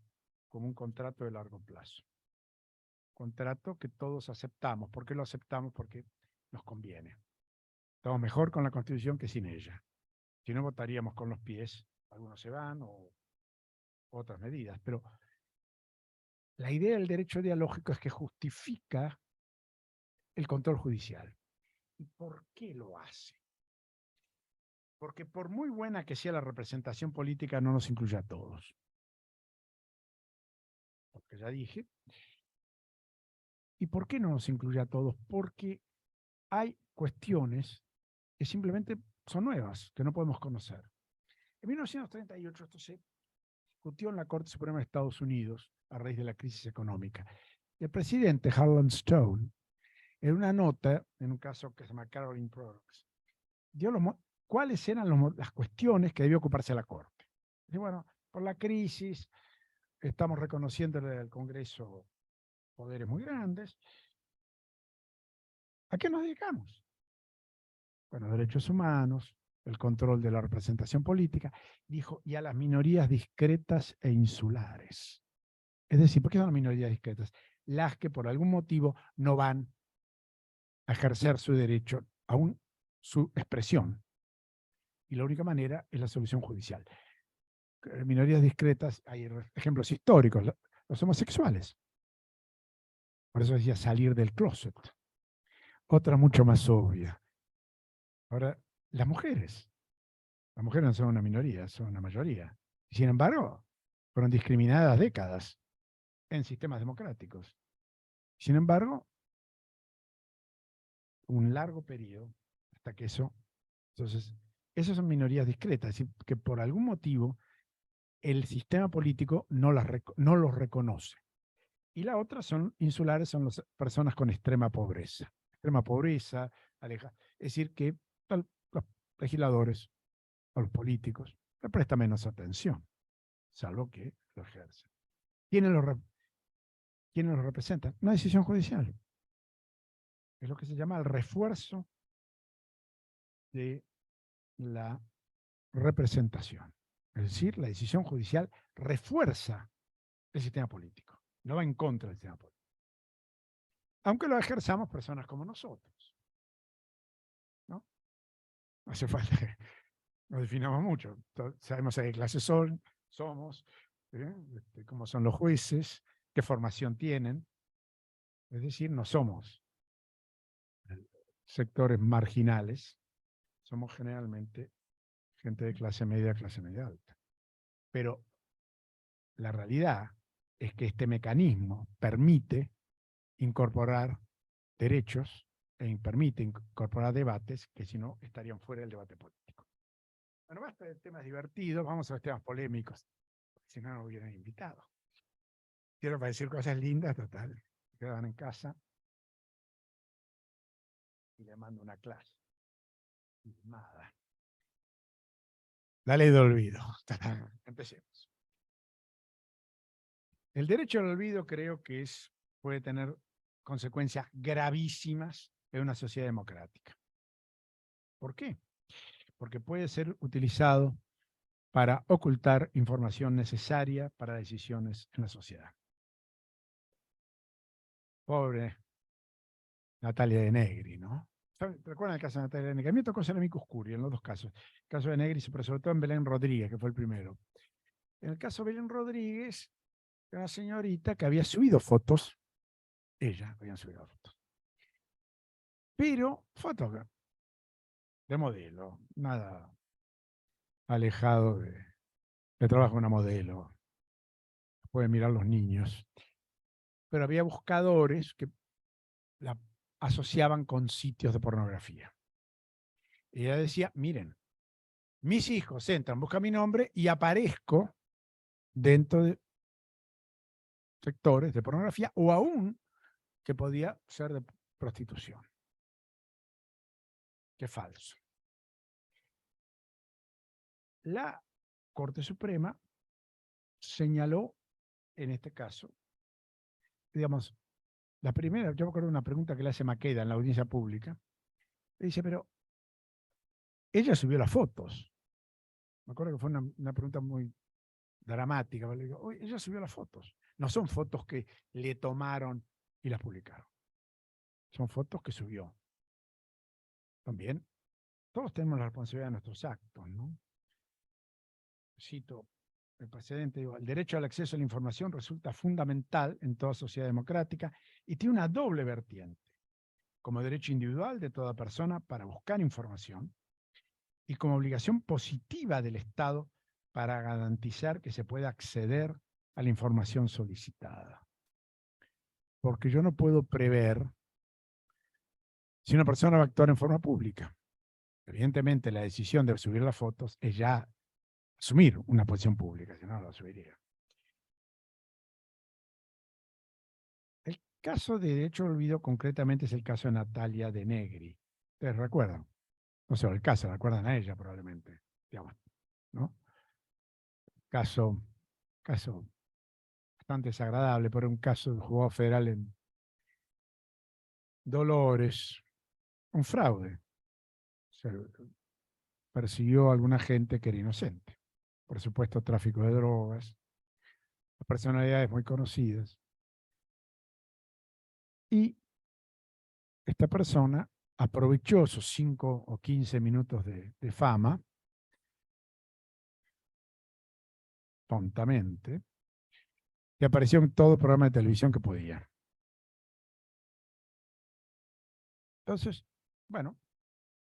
como un contrato de largo plazo. Contrato que todos aceptamos. ¿Por qué lo aceptamos? Porque nos conviene. Estamos mejor con la Constitución que sin ella. Si no, votaríamos con los pies. Algunos se van o otras medidas. Pero la idea del derecho dialógico es que justifica el control judicial. ¿Y por qué lo hace? Porque por muy buena que sea la representación política, no nos incluye a todos. Porque ya dije. ¿Y por qué no nos incluye a todos? Porque hay cuestiones que simplemente son nuevas, que no podemos conocer. En 1938 esto se discutió en la Corte Suprema de Estados Unidos a raíz de la crisis económica. El presidente Harlan Stone, en una nota, en un caso que se llama Caroline Products, dio cuáles eran las cuestiones que debía ocuparse la Corte. Y bueno, por la crisis estamos reconociéndole al Congreso poderes muy grandes. ¿A qué nos dedicamos? Bueno, derechos humanos, el control de la representación política, dijo, y a las minorías discretas e insulares. Es decir, ¿por qué son las minorías discretas? Las que por algún motivo no van a ejercer su derecho, aún su expresión. Y la única manera es la solución judicial. Minorías discretas, hay ejemplos históricos, los homosexuales. Por eso decía salir del closet. Otra mucho más obvia. Ahora, las mujeres. Las mujeres no son una minoría, son una mayoría. Y sin embargo, fueron discriminadas décadas en sistemas democráticos. Sin embargo, un largo periodo hasta que eso... Entonces, esas son minorías discretas, es decir, que por algún motivo el sistema político no los reconoce. Y la otra son insulares, son las personas con extrema pobreza. Extrema pobreza, es decir, que los legisladores o los políticos le prestan menos atención, salvo que lo ejercen. ¿Quiénes los representan? Una decisión judicial. Es lo que se llama el refuerzo de la representación. Es decir, la decisión judicial refuerza el sistema político, no va en contra del sistema político. Aunque lo ejerzamos personas como nosotros. ¿No? No hace falta que nos definamos mucho. Sabemos a qué clase somos, cómo son los jueces, qué formación tienen. Es decir, no somos sectores marginales, somos generalmente gente de clase media alta. Pero la realidad es que este mecanismo permite incorporar derechos e permite incorporar debates que si no estarían fuera del debate político. Bueno, basta de temas divertidos, vamos a los temas polémicos, si no, no hubieran invitado. Quiero para decir cosas lindas, total, quedaban en casa y le mando una clase. Nada. La ley de olvido. Empecemos. El derecho al olvido creo que puede tener consecuencias gravísimas en una sociedad democrática. ¿Por qué? Porque puede ser utilizado para ocultar información necesaria para decisiones en la sociedad. Pobre Natalia de Negri, ¿no? ¿Recuerdan el caso de Natalia de Negri? A mí me tocó ser amicus curiae en los dos casos. El caso de Negri, pero sobre todo en Belén Rodríguez, que fue el primero. En el caso de Belén Rodríguez, era una señorita que había subido fotos, ella había subido fotos, pero fotos de modelo, nada alejado de trabajo de una modelo. Pueden mirar los niños. Pero había buscadores que la asociaban con sitios de pornografía. Y ella decía, miren, mis hijos entran, buscan mi nombre y aparezco dentro de sectores de pornografía o aún que podía ser de prostitución. Qué falso. La Corte Suprema señaló en este caso, digamos, la primera, yo me acuerdo de una pregunta que le hace Maqueda en la audiencia pública, le dice, pero ella subió las fotos. Me acuerdo que fue una pregunta muy dramática. Le digo, oye, ella subió las fotos. No son fotos que le tomaron y las publicaron. Son fotos que subió. También, todos tenemos la responsabilidad de nuestros actos, ¿no? Cito el precedente, digo, el derecho al acceso a la información resulta fundamental en toda sociedad democrática y tiene una doble vertiente, como derecho individual de toda persona para buscar información y como obligación positiva del Estado para garantizar que se pueda acceder a la información solicitada. Porque yo no puedo prever si una persona va a actuar en forma pública. Evidentemente, la decisión de subir las fotos es ya asumir una posición pública, si no, la subiría. El caso de derecho al olvido concretamente es el caso de Natalia de Negri. ¿Ustedes recuerdan? No sé, el caso, recuerdan a ella probablemente, digamos, ¿no? Caso bastante desagradable, pero un caso de juzgado federal en Dolores, un fraude. Se persiguió a alguna gente que era inocente. Por supuesto, tráfico de drogas, personalidades muy conocidas. Y esta persona aprovechó esos 5 o 15 minutos de fama, tontamente, y apareció en todo programa de televisión que podía. Entonces, bueno,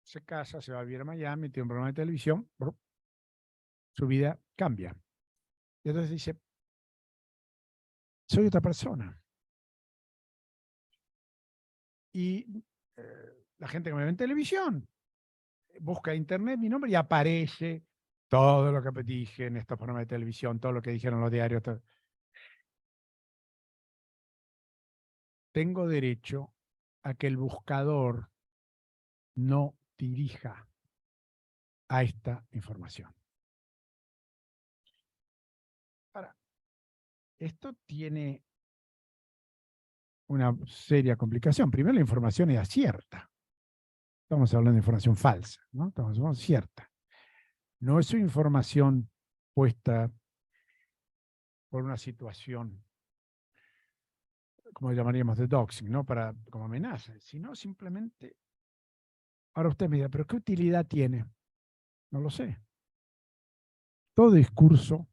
se casa, se va a vivir a Miami, tiene un programa de televisión, su vida cambia. Y entonces dice, soy otra persona. Y la gente que me ve en televisión busca en internet mi nombre y aparece todo lo que dije en estos programas de televisión, todo lo que dijeron los diarios. Todo. Tengo derecho a que el buscador no dirija a esta información. Ahora, esto tiene una seria complicación. Primero, la información es cierta. Estamos hablando de información falsa, ¿no? Estamos hablando de cierta. No es una información puesta por una situación, como llamaríamos de doxing, ¿no? Como amenaza, sino simplemente. Ahora usted me dirá, ¿pero qué utilidad tiene? No lo sé. Todo discurso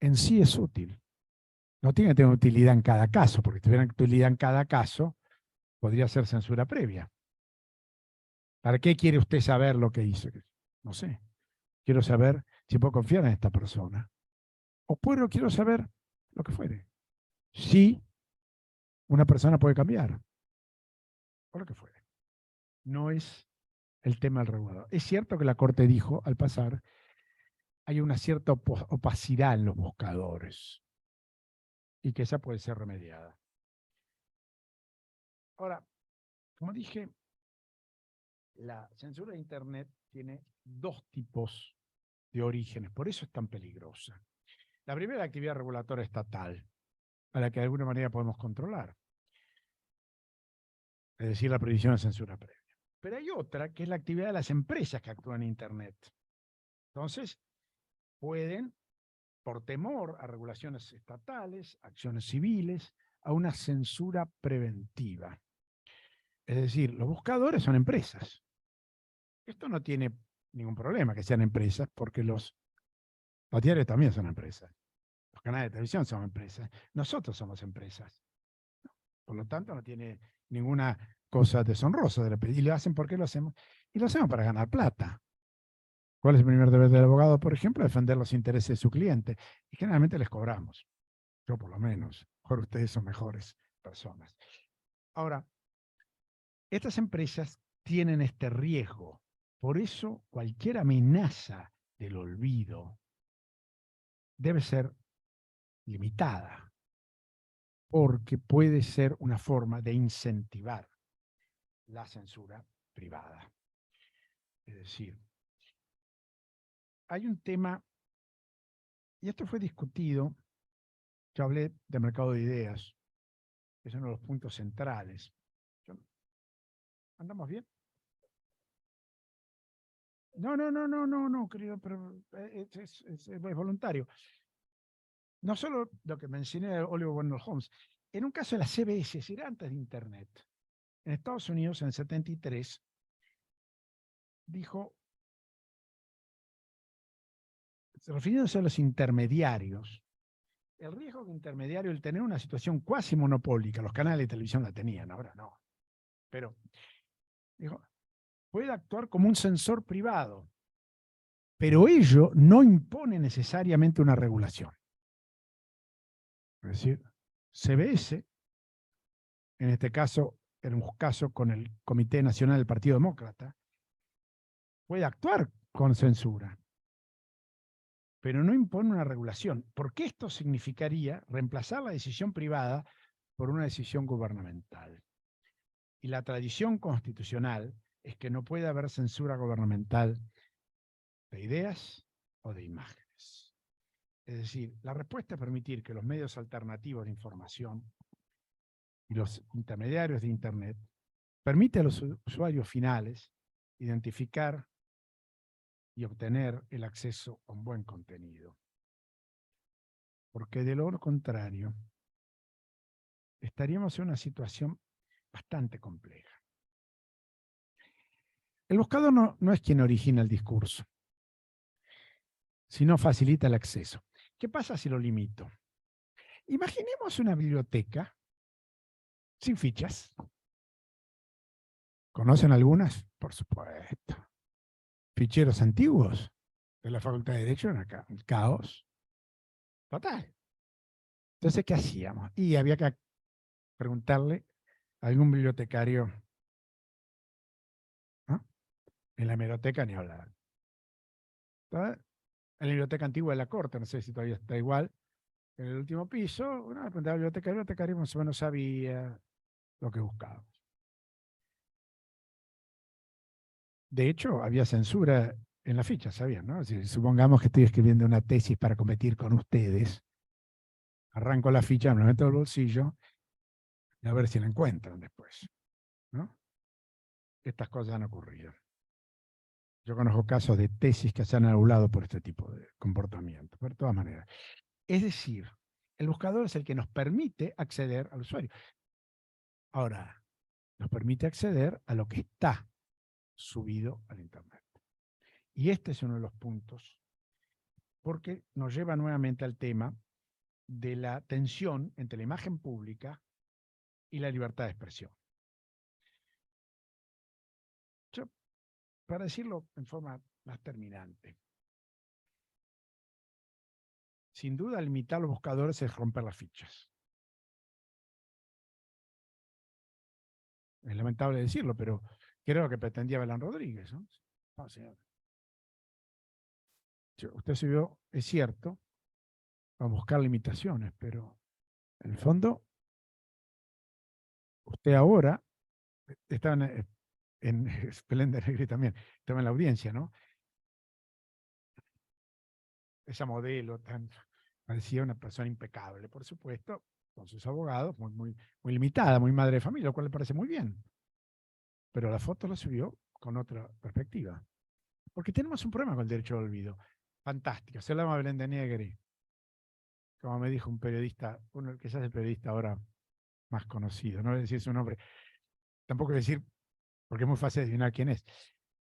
en sí es útil. No tiene que tener utilidad en cada caso, porque si tuviera utilidad en cada caso, podría ser censura previa. ¿Para qué quiere usted saber lo que hizo? No sé. Quiero saber si puedo confiar en esta persona. O quiero saber lo que fuere. Si una persona puede cambiar. O lo que fuere. No es el tema del regulador. Es cierto que la Corte dijo, al pasar, hay una cierta opacidad en los buscadores. Y que esa puede ser remediada. Ahora, como dije, la censura de Internet tiene dos tipos de orígenes, por eso es tan peligrosa. La primera, la actividad regulatoria estatal, a la que de alguna manera podemos controlar, es decir, la prohibición de censura previa. Pero hay otra, que es la actividad de las empresas que actúan en Internet. Entonces, pueden, por temor a regulaciones estatales, acciones civiles, a una censura preventiva. Es decir, los buscadores son empresas. Esto no tiene ningún problema que sean empresas, porque los diarios también son empresas. Los canales de televisión son empresas. Nosotros somos empresas. Por lo tanto, no tiene ninguna cosa deshonrosa. Y lo hacen, ¿por qué lo hacemos? Y lo hacemos para ganar plata. ¿Cuál es el primer deber del abogado, por ejemplo? Defender los intereses de su cliente. Y generalmente les cobramos. Yo por lo menos. Mejor ustedes son mejores personas. Ahora, estas empresas tienen este riesgo. Por eso, cualquier amenaza del olvido debe ser limitada, porque puede ser una forma de incentivar la censura privada. Es decir, hay un tema, y esto fue discutido, yo hablé de mercado de ideas, que es uno de los puntos centrales. ¿Andamos bien? No, querido, pero es voluntario. No solo lo que mencioné de Oliver Wendell Holmes, en un caso de la CBS, es decir, antes de Internet, en Estados Unidos, en el 73, dijo, refiriéndose a los intermediarios, el riesgo de intermediario, el tener una situación cuasi monopólica, los canales de televisión la tenían, ahora no, pero dijo, puede actuar como un censor privado, pero ello no impone necesariamente una regulación. Es decir, CBS, en este caso, en un caso con el Comité Nacional del Partido Demócrata, puede actuar con censura, pero no impone una regulación, porque esto significaría reemplazar la decisión privada por una decisión gubernamental. Y la tradición constitucional es que no puede haber censura gubernamental de ideas o de imágenes. Es decir, la respuesta es permitir que los medios alternativos de información y los intermediarios de Internet permiten a los usuarios finales identificar y obtener el acceso a un buen contenido. Porque de lo contrario, estaríamos en una situación bastante compleja. El buscador no es quien origina el discurso, sino facilita el acceso. ¿Qué pasa si lo limito? Imaginemos una biblioteca sin fichas. ¿Conocen algunas? Por supuesto. ¿Ficheros antiguos? de la Facultad de Derecho era un caos total. Entonces, ¿qué hacíamos? Y había que preguntarle a algún bibliotecario, ¿no? En la hemeroteca ni hablar. ¿Sabes? En la biblioteca antigua de la Corte, no sé si todavía está igual, en el último piso, uno le preguntaba al bibliotecario más o menos sabía lo que buscábamos. De hecho, había censura en la ficha, ¿sabían? ¿No? Si supongamos que estoy escribiendo una tesis para competir con ustedes, arranco la ficha, me la meto al bolsillo y a ver si la encuentran después, ¿no? Estas cosas han ocurrido. Yo conozco casos de tesis que se han anulado por este tipo de comportamiento, pero de todas maneras. Es decir, el buscador es el que nos permite acceder al usuario. Ahora, nos permite acceder a lo que está subido al Internet. Y este es uno de los puntos, porque nos lleva nuevamente al tema de la tensión entre la imagen pública y la libertad de expresión. Yo, para decirlo en forma más terminante, sin duda limitar los buscadores es romper las fichas. Es lamentable decirlo, pero creo que pretendía Belán Rodríguez, ¿no? No, señor. Usted se vio, es cierto, a buscar limitaciones, pero en el fondo, usted ahora está en Belén Negri también, estaba en la audiencia, ¿no? Esa modelo tan, parecía una persona impecable, por supuesto, con sus abogados, muy limitada, muy madre de familia, lo cual le parece muy bien. Pero la foto la subió con otra perspectiva. Porque tenemos un problema con el derecho al olvido. Fantástico. Se llama Belén de Negri. Como me dijo un periodista, uno que es el periodista ahora más conocido, no voy a decir su nombre, tampoco voy a decir, porque es muy fácil adivinar quién es.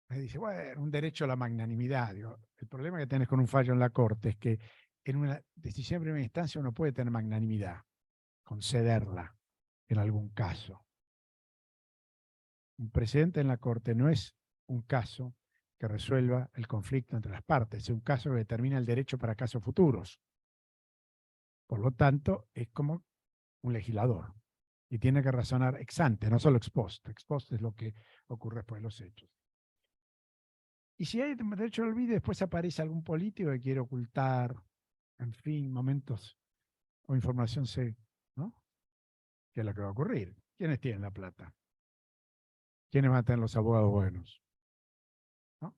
Me dice, bueno, un derecho a la magnanimidad. Digo, el problema que tenés con un fallo en la Corte es que en una decisión de primera instancia uno puede tener magnanimidad, concederla en algún caso. Un precedente en la Corte no es un caso que resuelva el conflicto entre las partes, es un caso que determina el derecho para casos futuros. Por lo tanto, es como un legislador y tiene que razonar ex ante, no solo ex post. Ex post es lo que ocurre después de los hechos. Y si hay derecho al olvido, después aparece algún político que quiere ocultar, en fin, momentos o información, ¿no? ¿Qué es lo que va a ocurrir? ¿Quiénes tienen la plata? ¿Quiénes van a tener los abogados buenos? ¿No?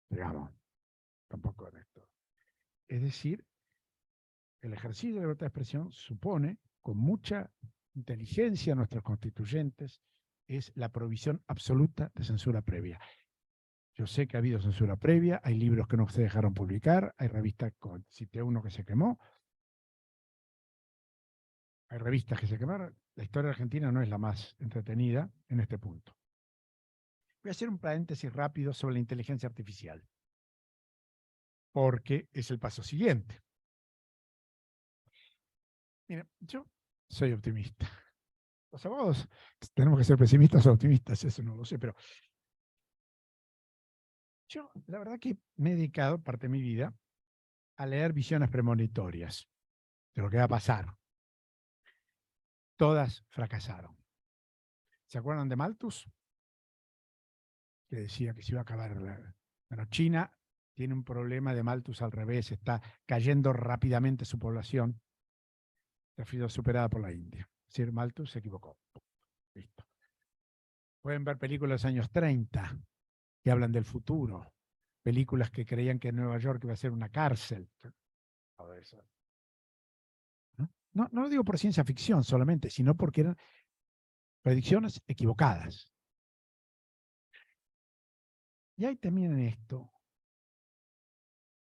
Digamos, tampoco en esto. Es decir, el ejercicio de la libertad de expresión supone, con mucha inteligencia nuestros constituyentes, es la provisión absoluta de censura previa. Yo sé que ha habido censura previa, hay libros que no se dejaron publicar, hay revistas, cité uno que se quemó, hay revistas que se quemaron. La historia argentina no es la más entretenida en este punto. Voy a hacer un paréntesis rápido sobre la inteligencia artificial, porque es el paso siguiente. Mira, yo soy optimista. Los abogados tenemos que ser pesimistas o optimistas, eso no lo sé, pero yo la verdad que me he dedicado parte de mi vida a leer visiones premonitorias de lo que va a pasar. Todas fracasaron. ¿Se acuerdan de Malthus? Que decía que se iba a acabar Bueno, China tiene un problema de Malthus al revés, está cayendo rápidamente su población. Ha sido superada por la India. Es decir, Malthus se equivocó. Listo. Pueden ver películas de los años 30 que hablan del futuro. Películas que creían que Nueva York iba a ser una cárcel. Todo eso. No lo digo por ciencia ficción solamente, sino porque eran predicciones equivocadas. Y ahí termina en esto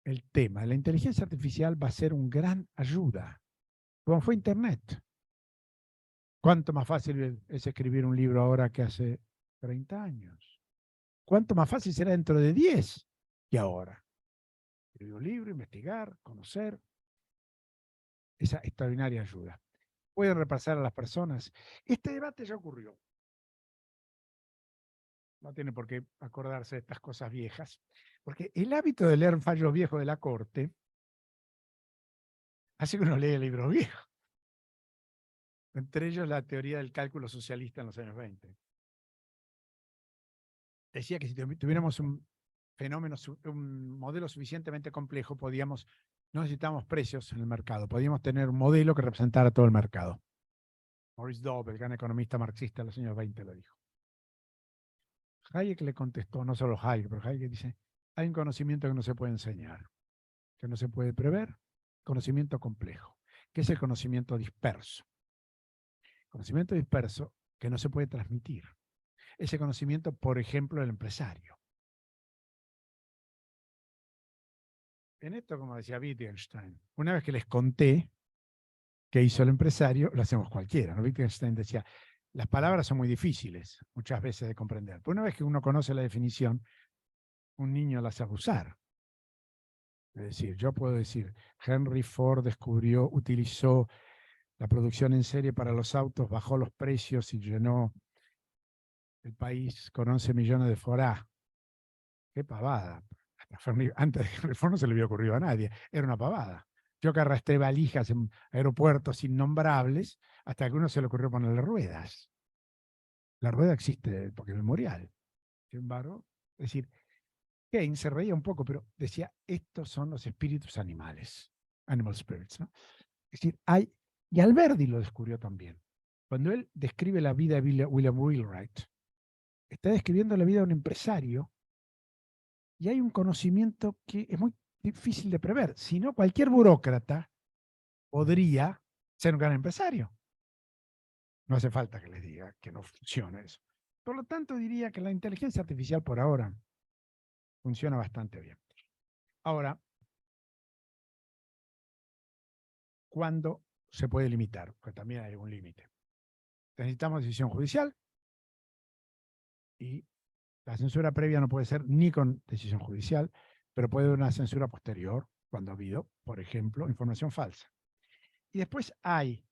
el tema. La inteligencia artificial va a ser una gran ayuda, como fue Internet. ¿Cuánto más fácil es escribir un libro ahora que hace 30 años? ¿Cuánto más fácil será dentro de 10 que ahora? Escribir un libro, investigar, conocer, esa extraordinaria ayuda. Pueden repasar a las personas. Este debate ya ocurrió. No tiene por qué acordarse de estas cosas viejas. Porque el hábito de leer fallos viejos de la corte hace que uno lea libros viejos. Entre ellos la teoría del cálculo socialista en los años 20. Decía que si tuviéramos un fenómeno, un modelo suficientemente complejo, no necesitábamos precios en el mercado, podíamos tener un modelo que representara todo el mercado. Maurice Dobb, el gran economista marxista de los años 20, lo dijo. Hayek le contestó, no solo Hayek, pero Hayek dice, hay un conocimiento que no se puede enseñar, que no se puede prever, conocimiento complejo, que es el conocimiento disperso. Conocimiento disperso que no se puede transmitir. Ese conocimiento, por ejemplo, del empresario. En esto, como decía Wittgenstein, una vez que les conté qué hizo el empresario, lo hacemos cualquiera, ¿no? Wittgenstein decía, las palabras son muy difíciles muchas veces de comprender, pero una vez que uno conoce la definición, un niño la sabe usar. Es decir, yo puedo decir, Henry Ford utilizó la producción en serie para los autos, bajó los precios y llenó el país con 11 millones de Ford. ¡Qué pavada! Antes de Henry Ford no se le había ocurrido a nadie, era una pavada. Yo que arrastré valijas en aeropuertos innombrables, hasta que uno se le ocurrió ponerle ruedas. La rueda existe porque es memorial. Sin embargo, es decir, Keynes se reía un poco, pero decía, estos son los espíritus animales, animal spirits, ¿no? Es decir, y Alberti lo descubrió también. Cuando él describe la vida de William Wheelwright, está describiendo la vida de un empresario y hay un conocimiento que es muy difícil de prever. Si no, cualquier burócrata podría ser un gran empresario. No hace falta que les diga que no funciona eso. Por lo tanto, diría que la inteligencia artificial por ahora funciona bastante bien. Ahora, ¿cuándo se puede limitar? Porque también hay un límite. Necesitamos decisión judicial y la censura previa no puede ser ni con decisión judicial, pero puede haber una censura posterior cuando ha habido, por ejemplo, información falsa. Y después hay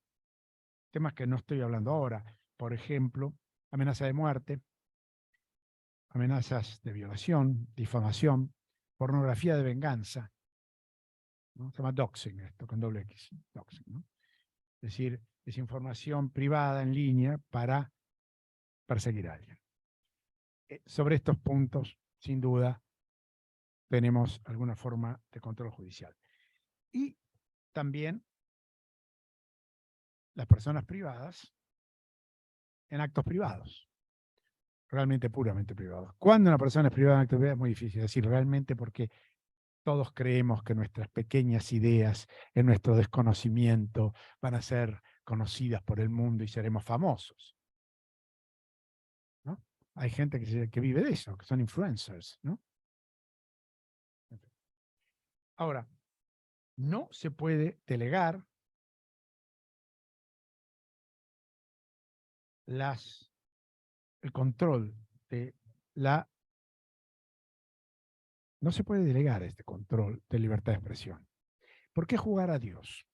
temas que no estoy hablando ahora, por ejemplo, amenaza de muerte, amenazas de violación, difamación, pornografía de venganza, ¿no? Se llama doxing esto, con doble X, doxing, ¿no? Es decir, es información privada en línea para perseguir a alguien. Sobre estos puntos, sin duda, tenemos alguna forma de control judicial. Y también las personas privadas en actos privados, realmente puramente privados. Cuando una persona es privada en actos privados es muy difícil decir realmente, porque todos creemos que nuestras pequeñas ideas en nuestro desconocimiento van a ser conocidas por el mundo y seremos famosos, ¿no? Hay gente que vive de eso, que son influencers, ¿no? Ahora, no se puede delegar el control de la... No se puede delegar este control de libertad de expresión. ¿Por qué jugar a Dios?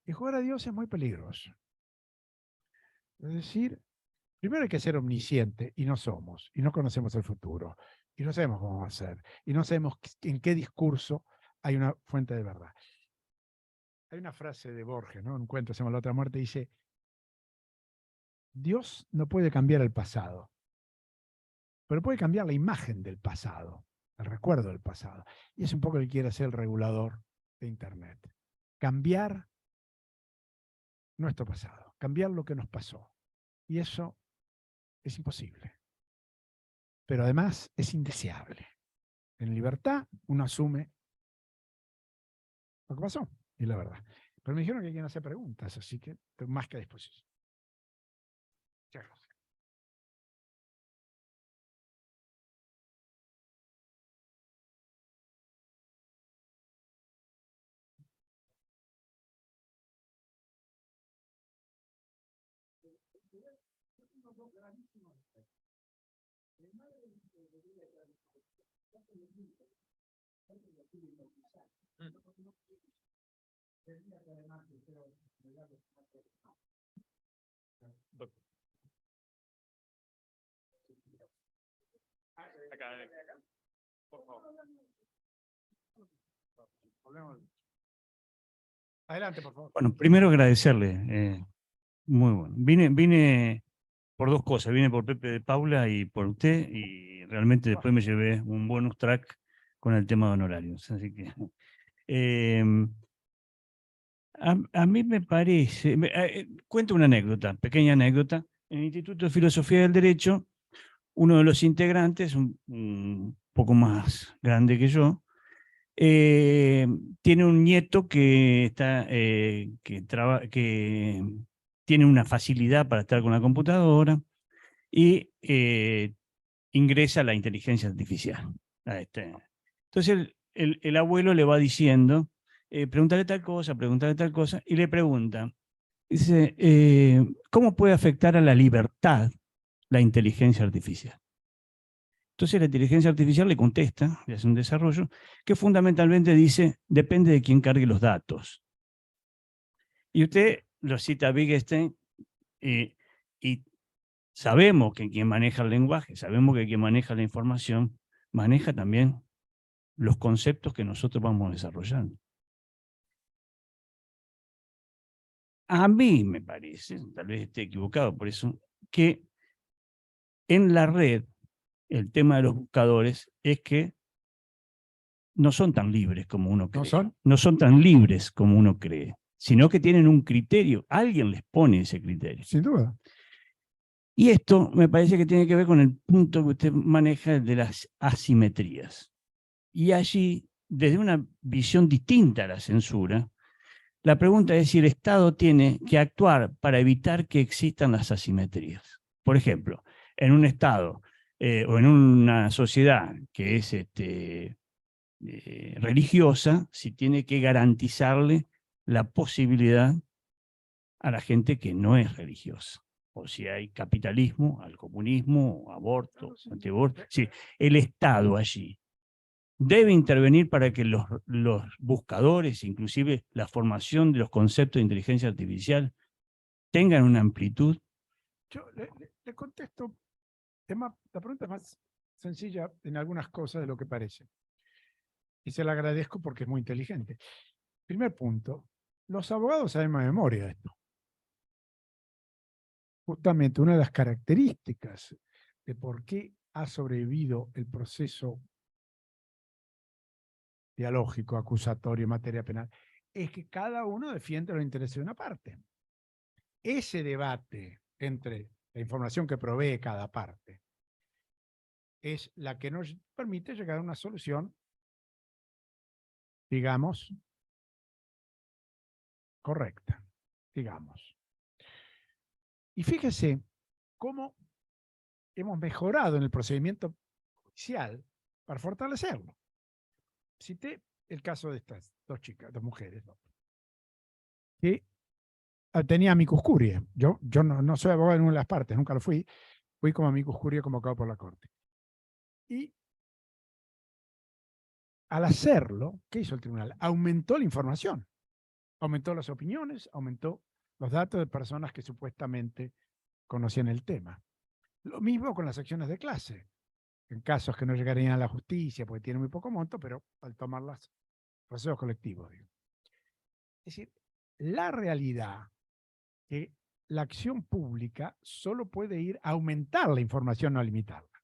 Y jugar a Dios es muy peligroso. Es decir, primero hay que ser omnisciente y no somos, y no conocemos el futuro, y no sabemos cómo va a ser, y no sabemos en qué discurso hay una fuente de verdad. Hay una frase de Borges, ¿no? Un cuento se llama La otra muerte, dice, Dios no puede cambiar el pasado, pero puede cambiar la imagen del pasado, el recuerdo del pasado. Y es un poco lo que quiere hacer el regulador de Internet. Cambiar nuestro pasado, cambiar lo que nos pasó. Y eso es imposible. Pero además es indeseable. En libertad uno asume lo que pasó, y la verdad. Pero me dijeron que hay quien hacer preguntas, así que estoy más que a disposición. Muchas gracias. Acá. Adelante, por favor. Bueno, primero agradecerle. Muy bueno. Vine por dos cosas. Vine por Pepe de Paula y por usted, y realmente después me llevé un bonus track con el tema de honorarios. Así que a mí me parece, cuento una anécdota, pequeña anécdota. En el Instituto de Filosofía del Derecho, uno de los integrantes, un poco más grande que yo, tiene un nieto que tiene una facilidad para estar con la computadora y ingresa la inteligencia artificial. Entonces el abuelo le va diciendo, pregúntale tal cosa, y le pregunta, dice, ¿cómo puede afectar a la libertad la inteligencia artificial? Entonces la inteligencia artificial le contesta, le hace un desarrollo, que fundamentalmente dice, depende de quién cargue los datos. Y usted lo cita a Wittgenstein, y sabemos que quien maneja el lenguaje, sabemos que quien maneja la información, maneja también los conceptos que nosotros vamos desarrollando. A mí me parece, tal vez esté equivocado por eso, que en la red el tema de los buscadores es que no son tan libres como uno cree. No son tan libres como uno cree, sino que tienen un criterio. Alguien les pone ese criterio. Sin duda. Y esto me parece que tiene que ver con el punto que usted maneja de las asimetrías. Y allí, desde una visión distinta a la censura, la pregunta es si el Estado tiene que actuar para evitar que existan las asimetrías. Por ejemplo, en un Estado o en una sociedad que es religiosa, si tiene que garantizarle la posibilidad a la gente que no es religiosa. O si hay capitalismo, al comunismo, aborto, antiaborto. Sí, el Estado allí debe intervenir para que los buscadores, inclusive la formación de los conceptos de inteligencia artificial, tengan una amplitud. Yo le contesto, la pregunta es más sencilla en algunas cosas de lo que parece. Y se la agradezco porque es muy inteligente. Primer punto, los abogados sabemos de memoria esto. Justamente una de las características de por qué ha sobrevivido el proceso dialógico, acusatorio en materia penal, es que cada uno defiende los intereses de una parte. Ese debate entre la información que provee cada parte es la que nos permite llegar a una solución, digamos, correcta, digamos. Y fíjese cómo hemos mejorado en el procedimiento judicial para fortalecerlo. Cité el caso de estas dos chicas, dos mujeres, ¿no?, que tenía amicus curiae. Yo no soy abogado en ninguna de las partes, nunca lo fui. Fui como amicus curiae convocado por la Corte. Y al hacerlo, ¿qué hizo el tribunal? Aumentó la información, aumentó las opiniones, aumentó los datos de personas que supuestamente conocían el tema. Lo mismo con las acciones de clase, en casos que no llegarían a la justicia porque tienen muy poco monto, pero al tomarlas, procesos colectivos. Digo. Es decir, la realidad que la acción pública solo puede ir a aumentar la información, no a limitarla.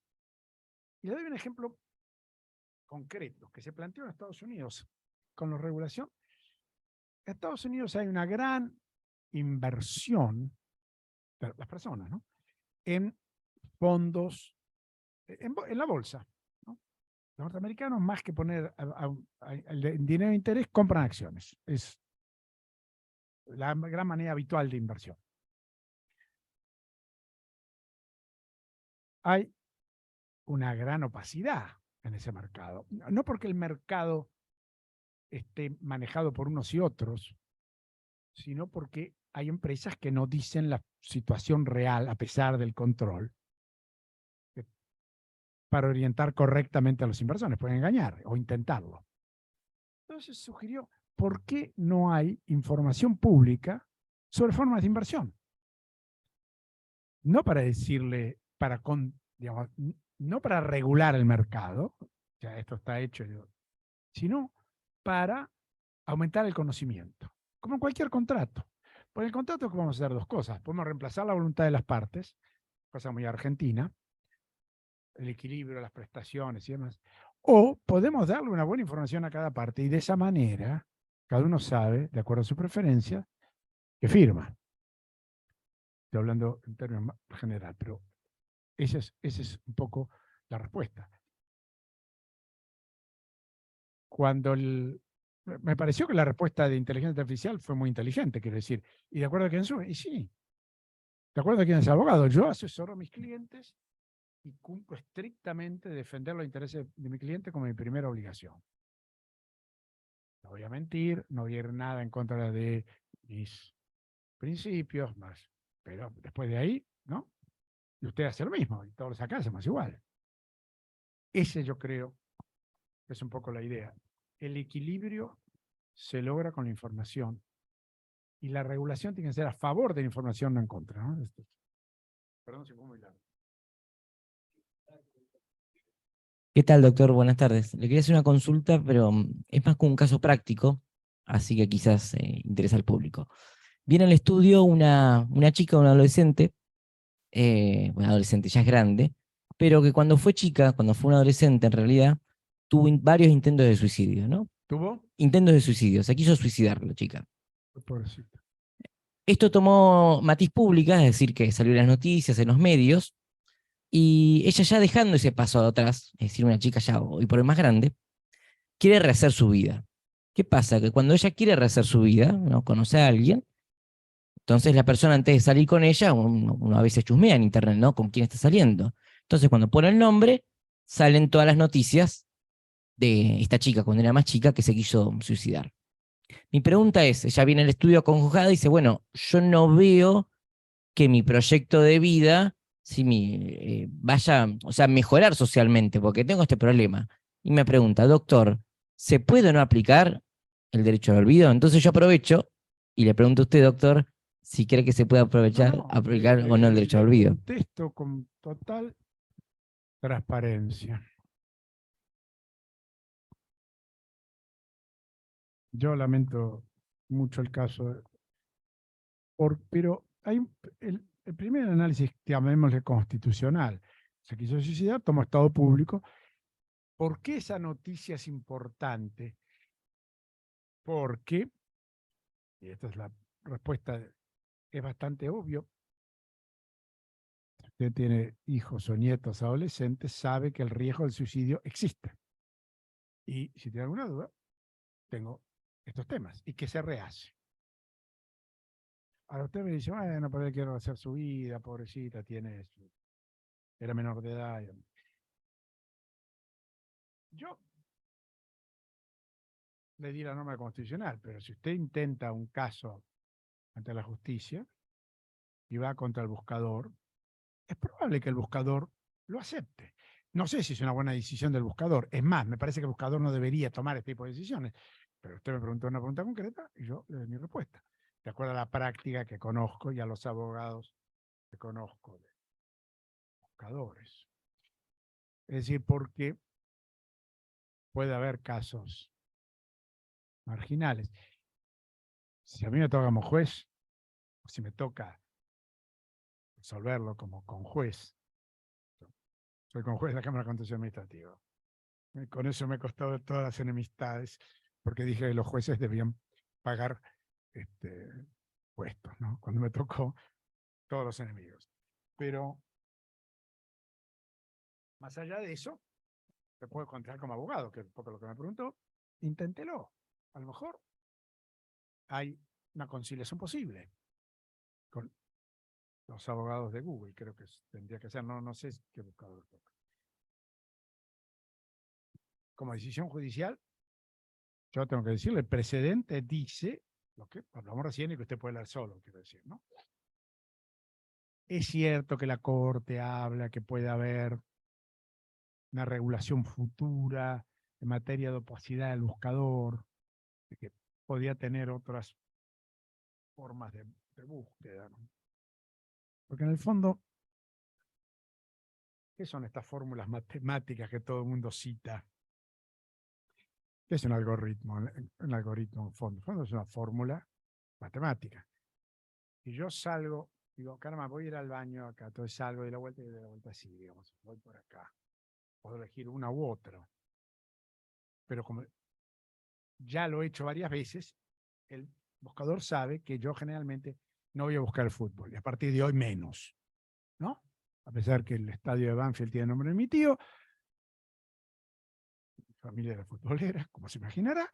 Y le doy un ejemplo concreto que se planteó en Estados Unidos con la regulación. En Estados Unidos hay una gran inversión de las personas, ¿no?, en fondos, en la bolsa, ¿no? Los norteamericanos, más que poner el dinero de interés, compran acciones. Es la gran manera habitual de inversión. Hay una gran opacidad en ese mercado. No porque el mercado esté manejado por unos y otros, sino porque hay empresas que no dicen la situación real a pesar del control para orientar correctamente a los inversores. Pueden engañar o intentarlo. Entonces sugirió, ¿por qué no hay información pública sobre formas de inversión? No para decirle, digamos, no para regular el mercado, ya esto está hecho, sino para aumentar el conocimiento, como en cualquier contrato. Por el contrato podemos hacer dos cosas. Podemos reemplazar la voluntad de las partes, cosa muy argentina, el equilibrio, las prestaciones y demás. O podemos darle una buena información a cada parte y de esa manera cada uno sabe, de acuerdo a su preferencia, que firma. Estoy hablando en términos general, pero esa es un poco la respuesta. Me pareció que la respuesta de inteligencia artificial fue muy inteligente, quiero decir, ¿y de acuerdo a quién sube? Y sí, de acuerdo a quién es abogado. Yo asesoro a mis clientes y cumplo estrictamente defender los intereses de mi cliente como mi primera obligación. No voy a mentir, no voy a ir nada en contra de mis principios, más. Pero después de ahí, ¿no? Y usted hace lo mismo, y todos acá hacemos igual. Ese yo creo que es un poco la idea. El equilibrio se logra con la información y la regulación tiene que ser a favor de la información, no en contra, ¿no? Perdón si fue muy largo. ¿Qué tal, doctor? Buenas tardes. Le quería hacer una consulta, pero es más como un caso práctico, así que quizás interesa al público. Viene al estudio una chica, una adolescente, una adolescente ya es grande, pero que cuando fue chica, cuando fue una adolescente en realidad, tuvo varios intentos de suicidio, ¿no? ¿Tuvo? Intentos de suicidio, se quiso suicidar la chica. Pobrecita. Esto tomó matiz pública, es decir, que salió en las noticias, en los medios, y ella ya dejando ese paso atrás, es decir, una chica ya hoy por hoy más grande, quiere rehacer su vida. ¿Qué pasa? Que cuando ella quiere rehacer su vida, ¿no? Conoce a alguien, entonces la persona antes de salir con ella, uno a veces chusmea en internet, ¿no? Con quién está saliendo. Entonces cuando pone el nombre, salen todas las noticias de esta chica, cuando era más chica, que se quiso suicidar. Mi pregunta es, ella viene al estudio acongojada y dice, bueno, yo no veo que mi proyecto de vida vaya, o sea, mejorar socialmente, porque tengo este problema. Y me pregunta, doctor, ¿se puede o no aplicar el derecho al olvido? Entonces yo aprovecho y le pregunto a usted, doctor, si cree que se puede aprovechar, aplicar o no el derecho al olvido. Contesto con total transparencia. Yo lamento mucho el caso, pero hay el primer análisis, llamémosle constitucional. Se quiso suicidar, tomó estado público. ¿Por qué esa noticia es importante? Porque, y esta es la respuesta, es bastante obvio, si usted tiene hijos o nietos adolescentes, sabe que el riesgo del suicidio existe. Y si tiene alguna duda, tengo estos temas. ¿Y qué se rehace? Ahora usted me dice, bueno, pero él quiere hacer su vida, pobrecita, era menor de edad. Yo le di la norma constitucional, pero si usted intenta un caso ante la justicia y va contra el buscador, es probable que el buscador lo acepte. No sé si es una buena decisión del buscador. Es más, me parece que el buscador no debería tomar este tipo de decisiones. Pero usted me preguntó una pregunta concreta y yo le doy mi respuesta. De acuerdo a la práctica que conozco y a los abogados que conozco de buscadores. Es decir, porque puede haber casos marginales. Si a mí me toca como juez, o si me toca resolverlo como conjuez, soy conjuez de la Cámara de Contencioso Administrativo. Con eso me costó todas las enemistades, porque dije que los jueces debían pagar puestos, ¿no? Cuando me tocó todos los enemigos. Pero, más allá de eso, te puedo encontrar como abogado, que es un poco lo que me preguntó, inténtelo. A lo mejor hay una conciliación posible con los abogados de Google, creo que tendría que ser, no sé qué buscador toca. Como decisión judicial, yo tengo que decirle, el precedente dice lo que hablamos recién y que usted puede leer solo, quiero decir, ¿no? Es cierto que la Corte habla que puede haber una regulación futura en materia de opacidad del buscador, de que podía tener otras formas de búsqueda, ¿no? Porque en el fondo, ¿qué son estas fórmulas matemáticas que todo el mundo cita ¿Qué es un algoritmo? Un algoritmo en fondo. En fondo es una fórmula matemática. Y yo salgo, digo, caramba, voy a ir al baño acá, entonces salgo de la vuelta y de la vuelta así, digamos, voy por acá. Puedo elegir una u otra. Pero como ya lo he hecho varias veces, el buscador sabe que yo generalmente no voy a buscar el fútbol, y a partir de hoy menos, ¿no? A pesar que el estadio de Banfield tiene el nombre de mi tío, mi familia era futbolera, como se imaginará,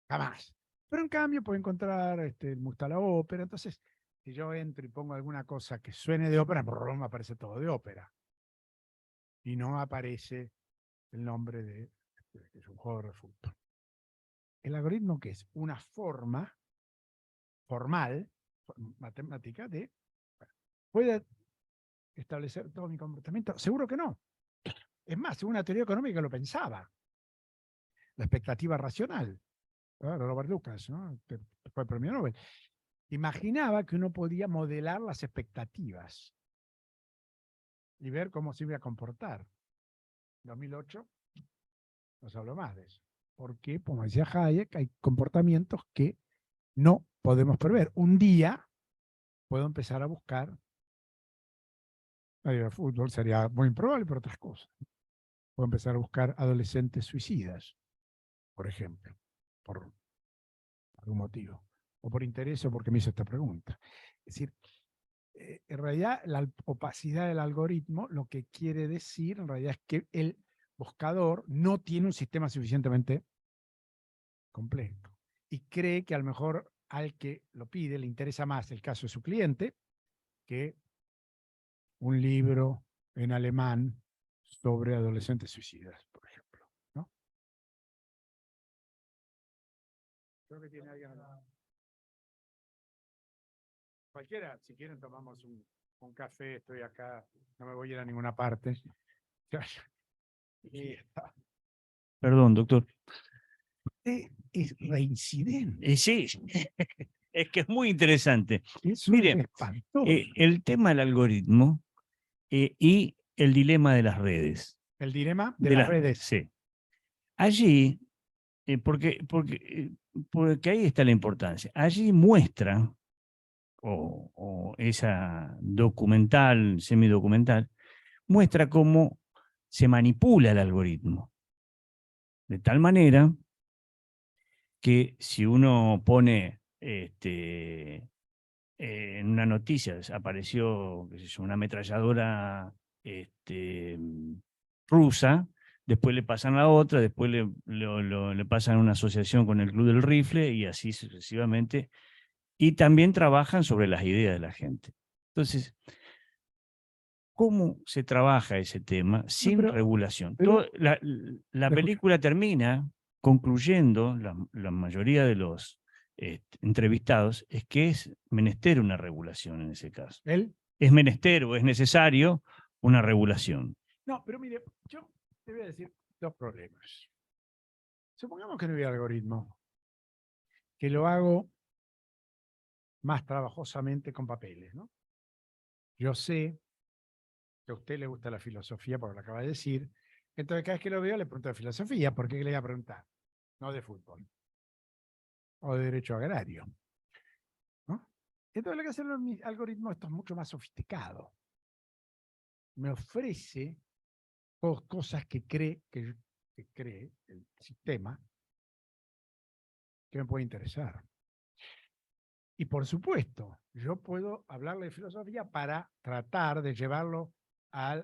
jamás. Pero en cambio puedo encontrar, me gusta la ópera, entonces si yo entro y pongo alguna cosa que suene de ópera, ¡brum!, aparece todo de ópera. Y no aparece el nombre de que es un jugador de fútbol. El algoritmo, que es una forma formal, matemática, de ¿puede establecer todo mi comportamiento? Seguro que no. Es más, según una teoría económica lo pensaba. La expectativa racional. Robert Lucas, ¿no? Fue el premio Nobel. Imaginaba que uno podía modelar las expectativas y ver cómo se iba a comportar. En 2008 no se habló más de eso. Porque, como decía Hayek, hay comportamientos que no podemos prever. Un día puedo empezar a buscar el fútbol, sería muy improbable, pero otras cosas. Puedo empezar a buscar adolescentes suicidas, por ejemplo, por algún motivo, o por interés o porque me hizo esta pregunta. Es decir, en realidad la opacidad del algoritmo lo que quiere decir en realidad es que el buscador no tiene un sistema suficientemente completo y cree que a lo mejor al que lo pide le interesa más el caso de su cliente que un libro en alemán sobre adolescentes suicidas, por ejemplo, ¿no? Creo que tiene alguien acá. Cualquiera, si quieren tomamos un café, estoy acá, no me voy a ir a ninguna parte. Perdón, doctor. Es reincidente. Sí, es que es muy interesante. Eso Mire, es espantoso. el tema del algoritmo y el dilema de las redes. El dilema de las redes. Sí. Allí, porque ahí está la importancia. Allí muestra, o esa documental, semidocumental, muestra cómo se manipula el algoritmo. De tal manera que si uno pone en una noticia, apareció, qué sé yo, una ametralladora rusa, después le pasan la otra, después le pasan una asociación con el Club del Rifle y así sucesivamente. Y también trabajan sobre las ideas de la gente. Entonces, ¿cómo se trabaja ese tema sin regulación? La película termina concluyendo, la mayoría de los entrevistados, es que es menester una regulación en ese caso. Es menester o es necesario una regulación. No, pero mire, yo te voy a decir dos problemas. Supongamos que no hubiera algoritmo, que lo hago más trabajosamente con papeles, ¿no? Yo sé que a usted le gusta la filosofía, porque lo acaba de decir, entonces cada vez que lo veo le pregunto de filosofía, ¿por qué le voy a preguntar? No de fútbol. O de derecho agrario, ¿no? Entonces lo que hace el algoritmo, esto es mucho más sofisticado. Me ofrece cosas que cree el sistema que me puede interesar. Y por supuesto, yo puedo hablarle de filosofía para tratar de llevarlo a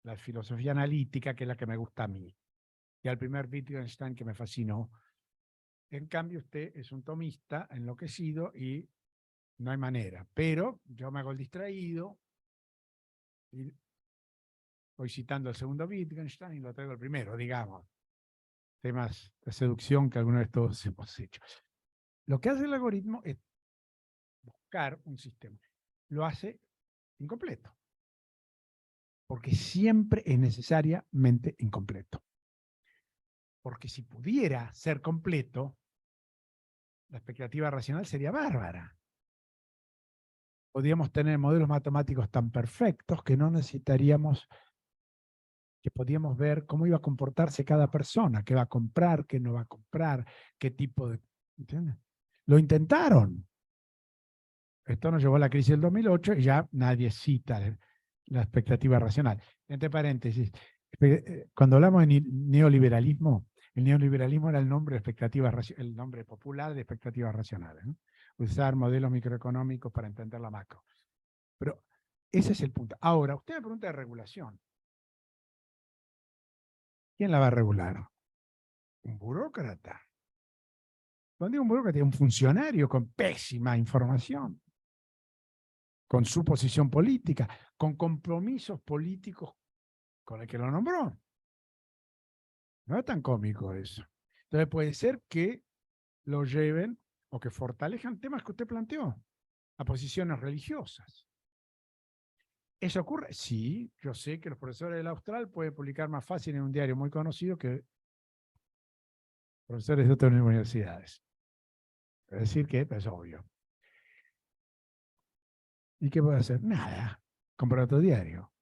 la filosofía analítica, que es la que me gusta a mí, y al primer Wittgenstein que me fascinó. En cambio, usted es un tomista enloquecido y no hay manera. Pero yo me hago el distraído y voy citando el segundo Wittgenstein y lo traigo el primero, digamos. Temas de seducción que alguna vez todos hemos hecho. Lo que hace el algoritmo es buscar un sistema. Lo hace incompleto. Porque siempre es necesariamente incompleto. Porque si pudiera ser completo, la expectativa racional sería bárbara. Podríamos tener modelos matemáticos tan perfectos que no necesitaríamos que podíamos ver cómo iba a comportarse cada persona, qué va a comprar, qué no va a comprar, qué tipo de... ¿Entiendes? Lo intentaron. Esto nos llevó a la crisis del 2008 y ya nadie cita la expectativa racional. Entre paréntesis, cuando hablamos de neoliberalismo, el neoliberalismo era el nombre, de el nombre popular de expectativas racionales, ¿no? Usar modelos microeconómicos para entender la macro. Pero ese es el punto. Ahora, usted me pregunta de regulación. ¿Quién la va a regular? Un burócrata. Cuando digo un burócrata, es un funcionario con pésima información, con su posición política, con compromisos políticos con el que lo nombró. No es tan cómico eso. Entonces puede ser que lo lleven o que fortalezcan temas que usted planteó, a posiciones religiosas. ¿Eso ocurre? Sí, yo sé que los profesores del Austral pueden publicar más fácil en un diario muy conocido que profesores de otras universidades. Es decir que es obvio. ¿Y qué puede hacer? Nada. Comprar otro diario.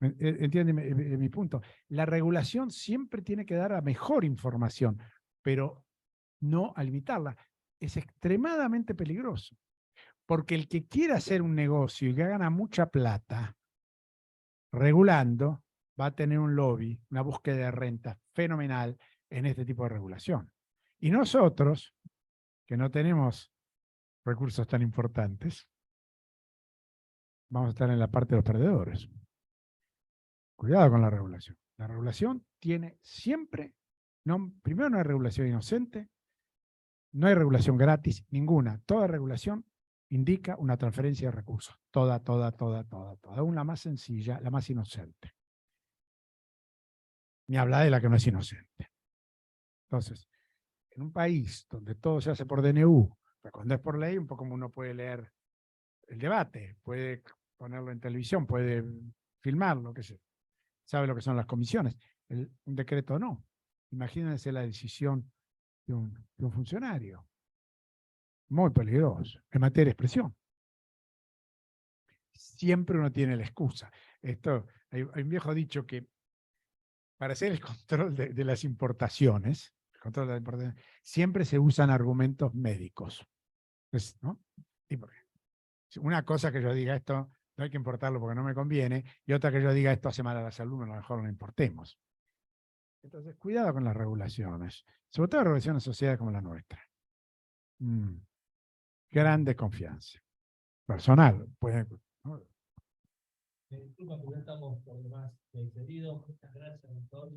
¿Entiende mi punto? La regulación siempre tiene que dar a mejor información, pero no a limitarla. Es extremadamente peligroso. Porque el que quiera hacer un negocio y que gana mucha plata, regulando, va a tener un lobby, una búsqueda de renta fenomenal en este tipo de regulación. Y nosotros, que no tenemos recursos tan importantes, vamos a estar en la parte de los perdedores. Cuidado con la regulación. La regulación tiene siempre, primero no hay regulación inocente, no hay regulación gratis, ninguna. Toda regulación indica una transferencia de recursos. Toda. Aún la más sencilla, la más inocente. Ni habla de la que no es inocente. Entonces, en un país donde todo se hace por DNU, pero cuando es por ley, un poco como uno puede leer el debate, puede ponerlo en televisión, puede filmarlo, qué sé. Sabe lo que son las comisiones. Un decreto no. Imagínense la decisión de un funcionario. Muy peligroso. En materia de expresión. Siempre uno tiene la excusa. Hay un viejo dicho que para hacer el control de las importaciones, siempre se usan argumentos médicos. ¿No? Una cosa que yo diga esto no hay que importarlo porque no me conviene, y otra que yo diga esto hace mal a la salud, a lo mejor no lo importemos. Entonces, cuidado con las regulaciones, sobre todo regulaciones de sociedades como la nuestra. Gran desconfianza. Personal. ¿No? Disculpa, porque estamos por demás excedidos. Muchas gracias, doctor.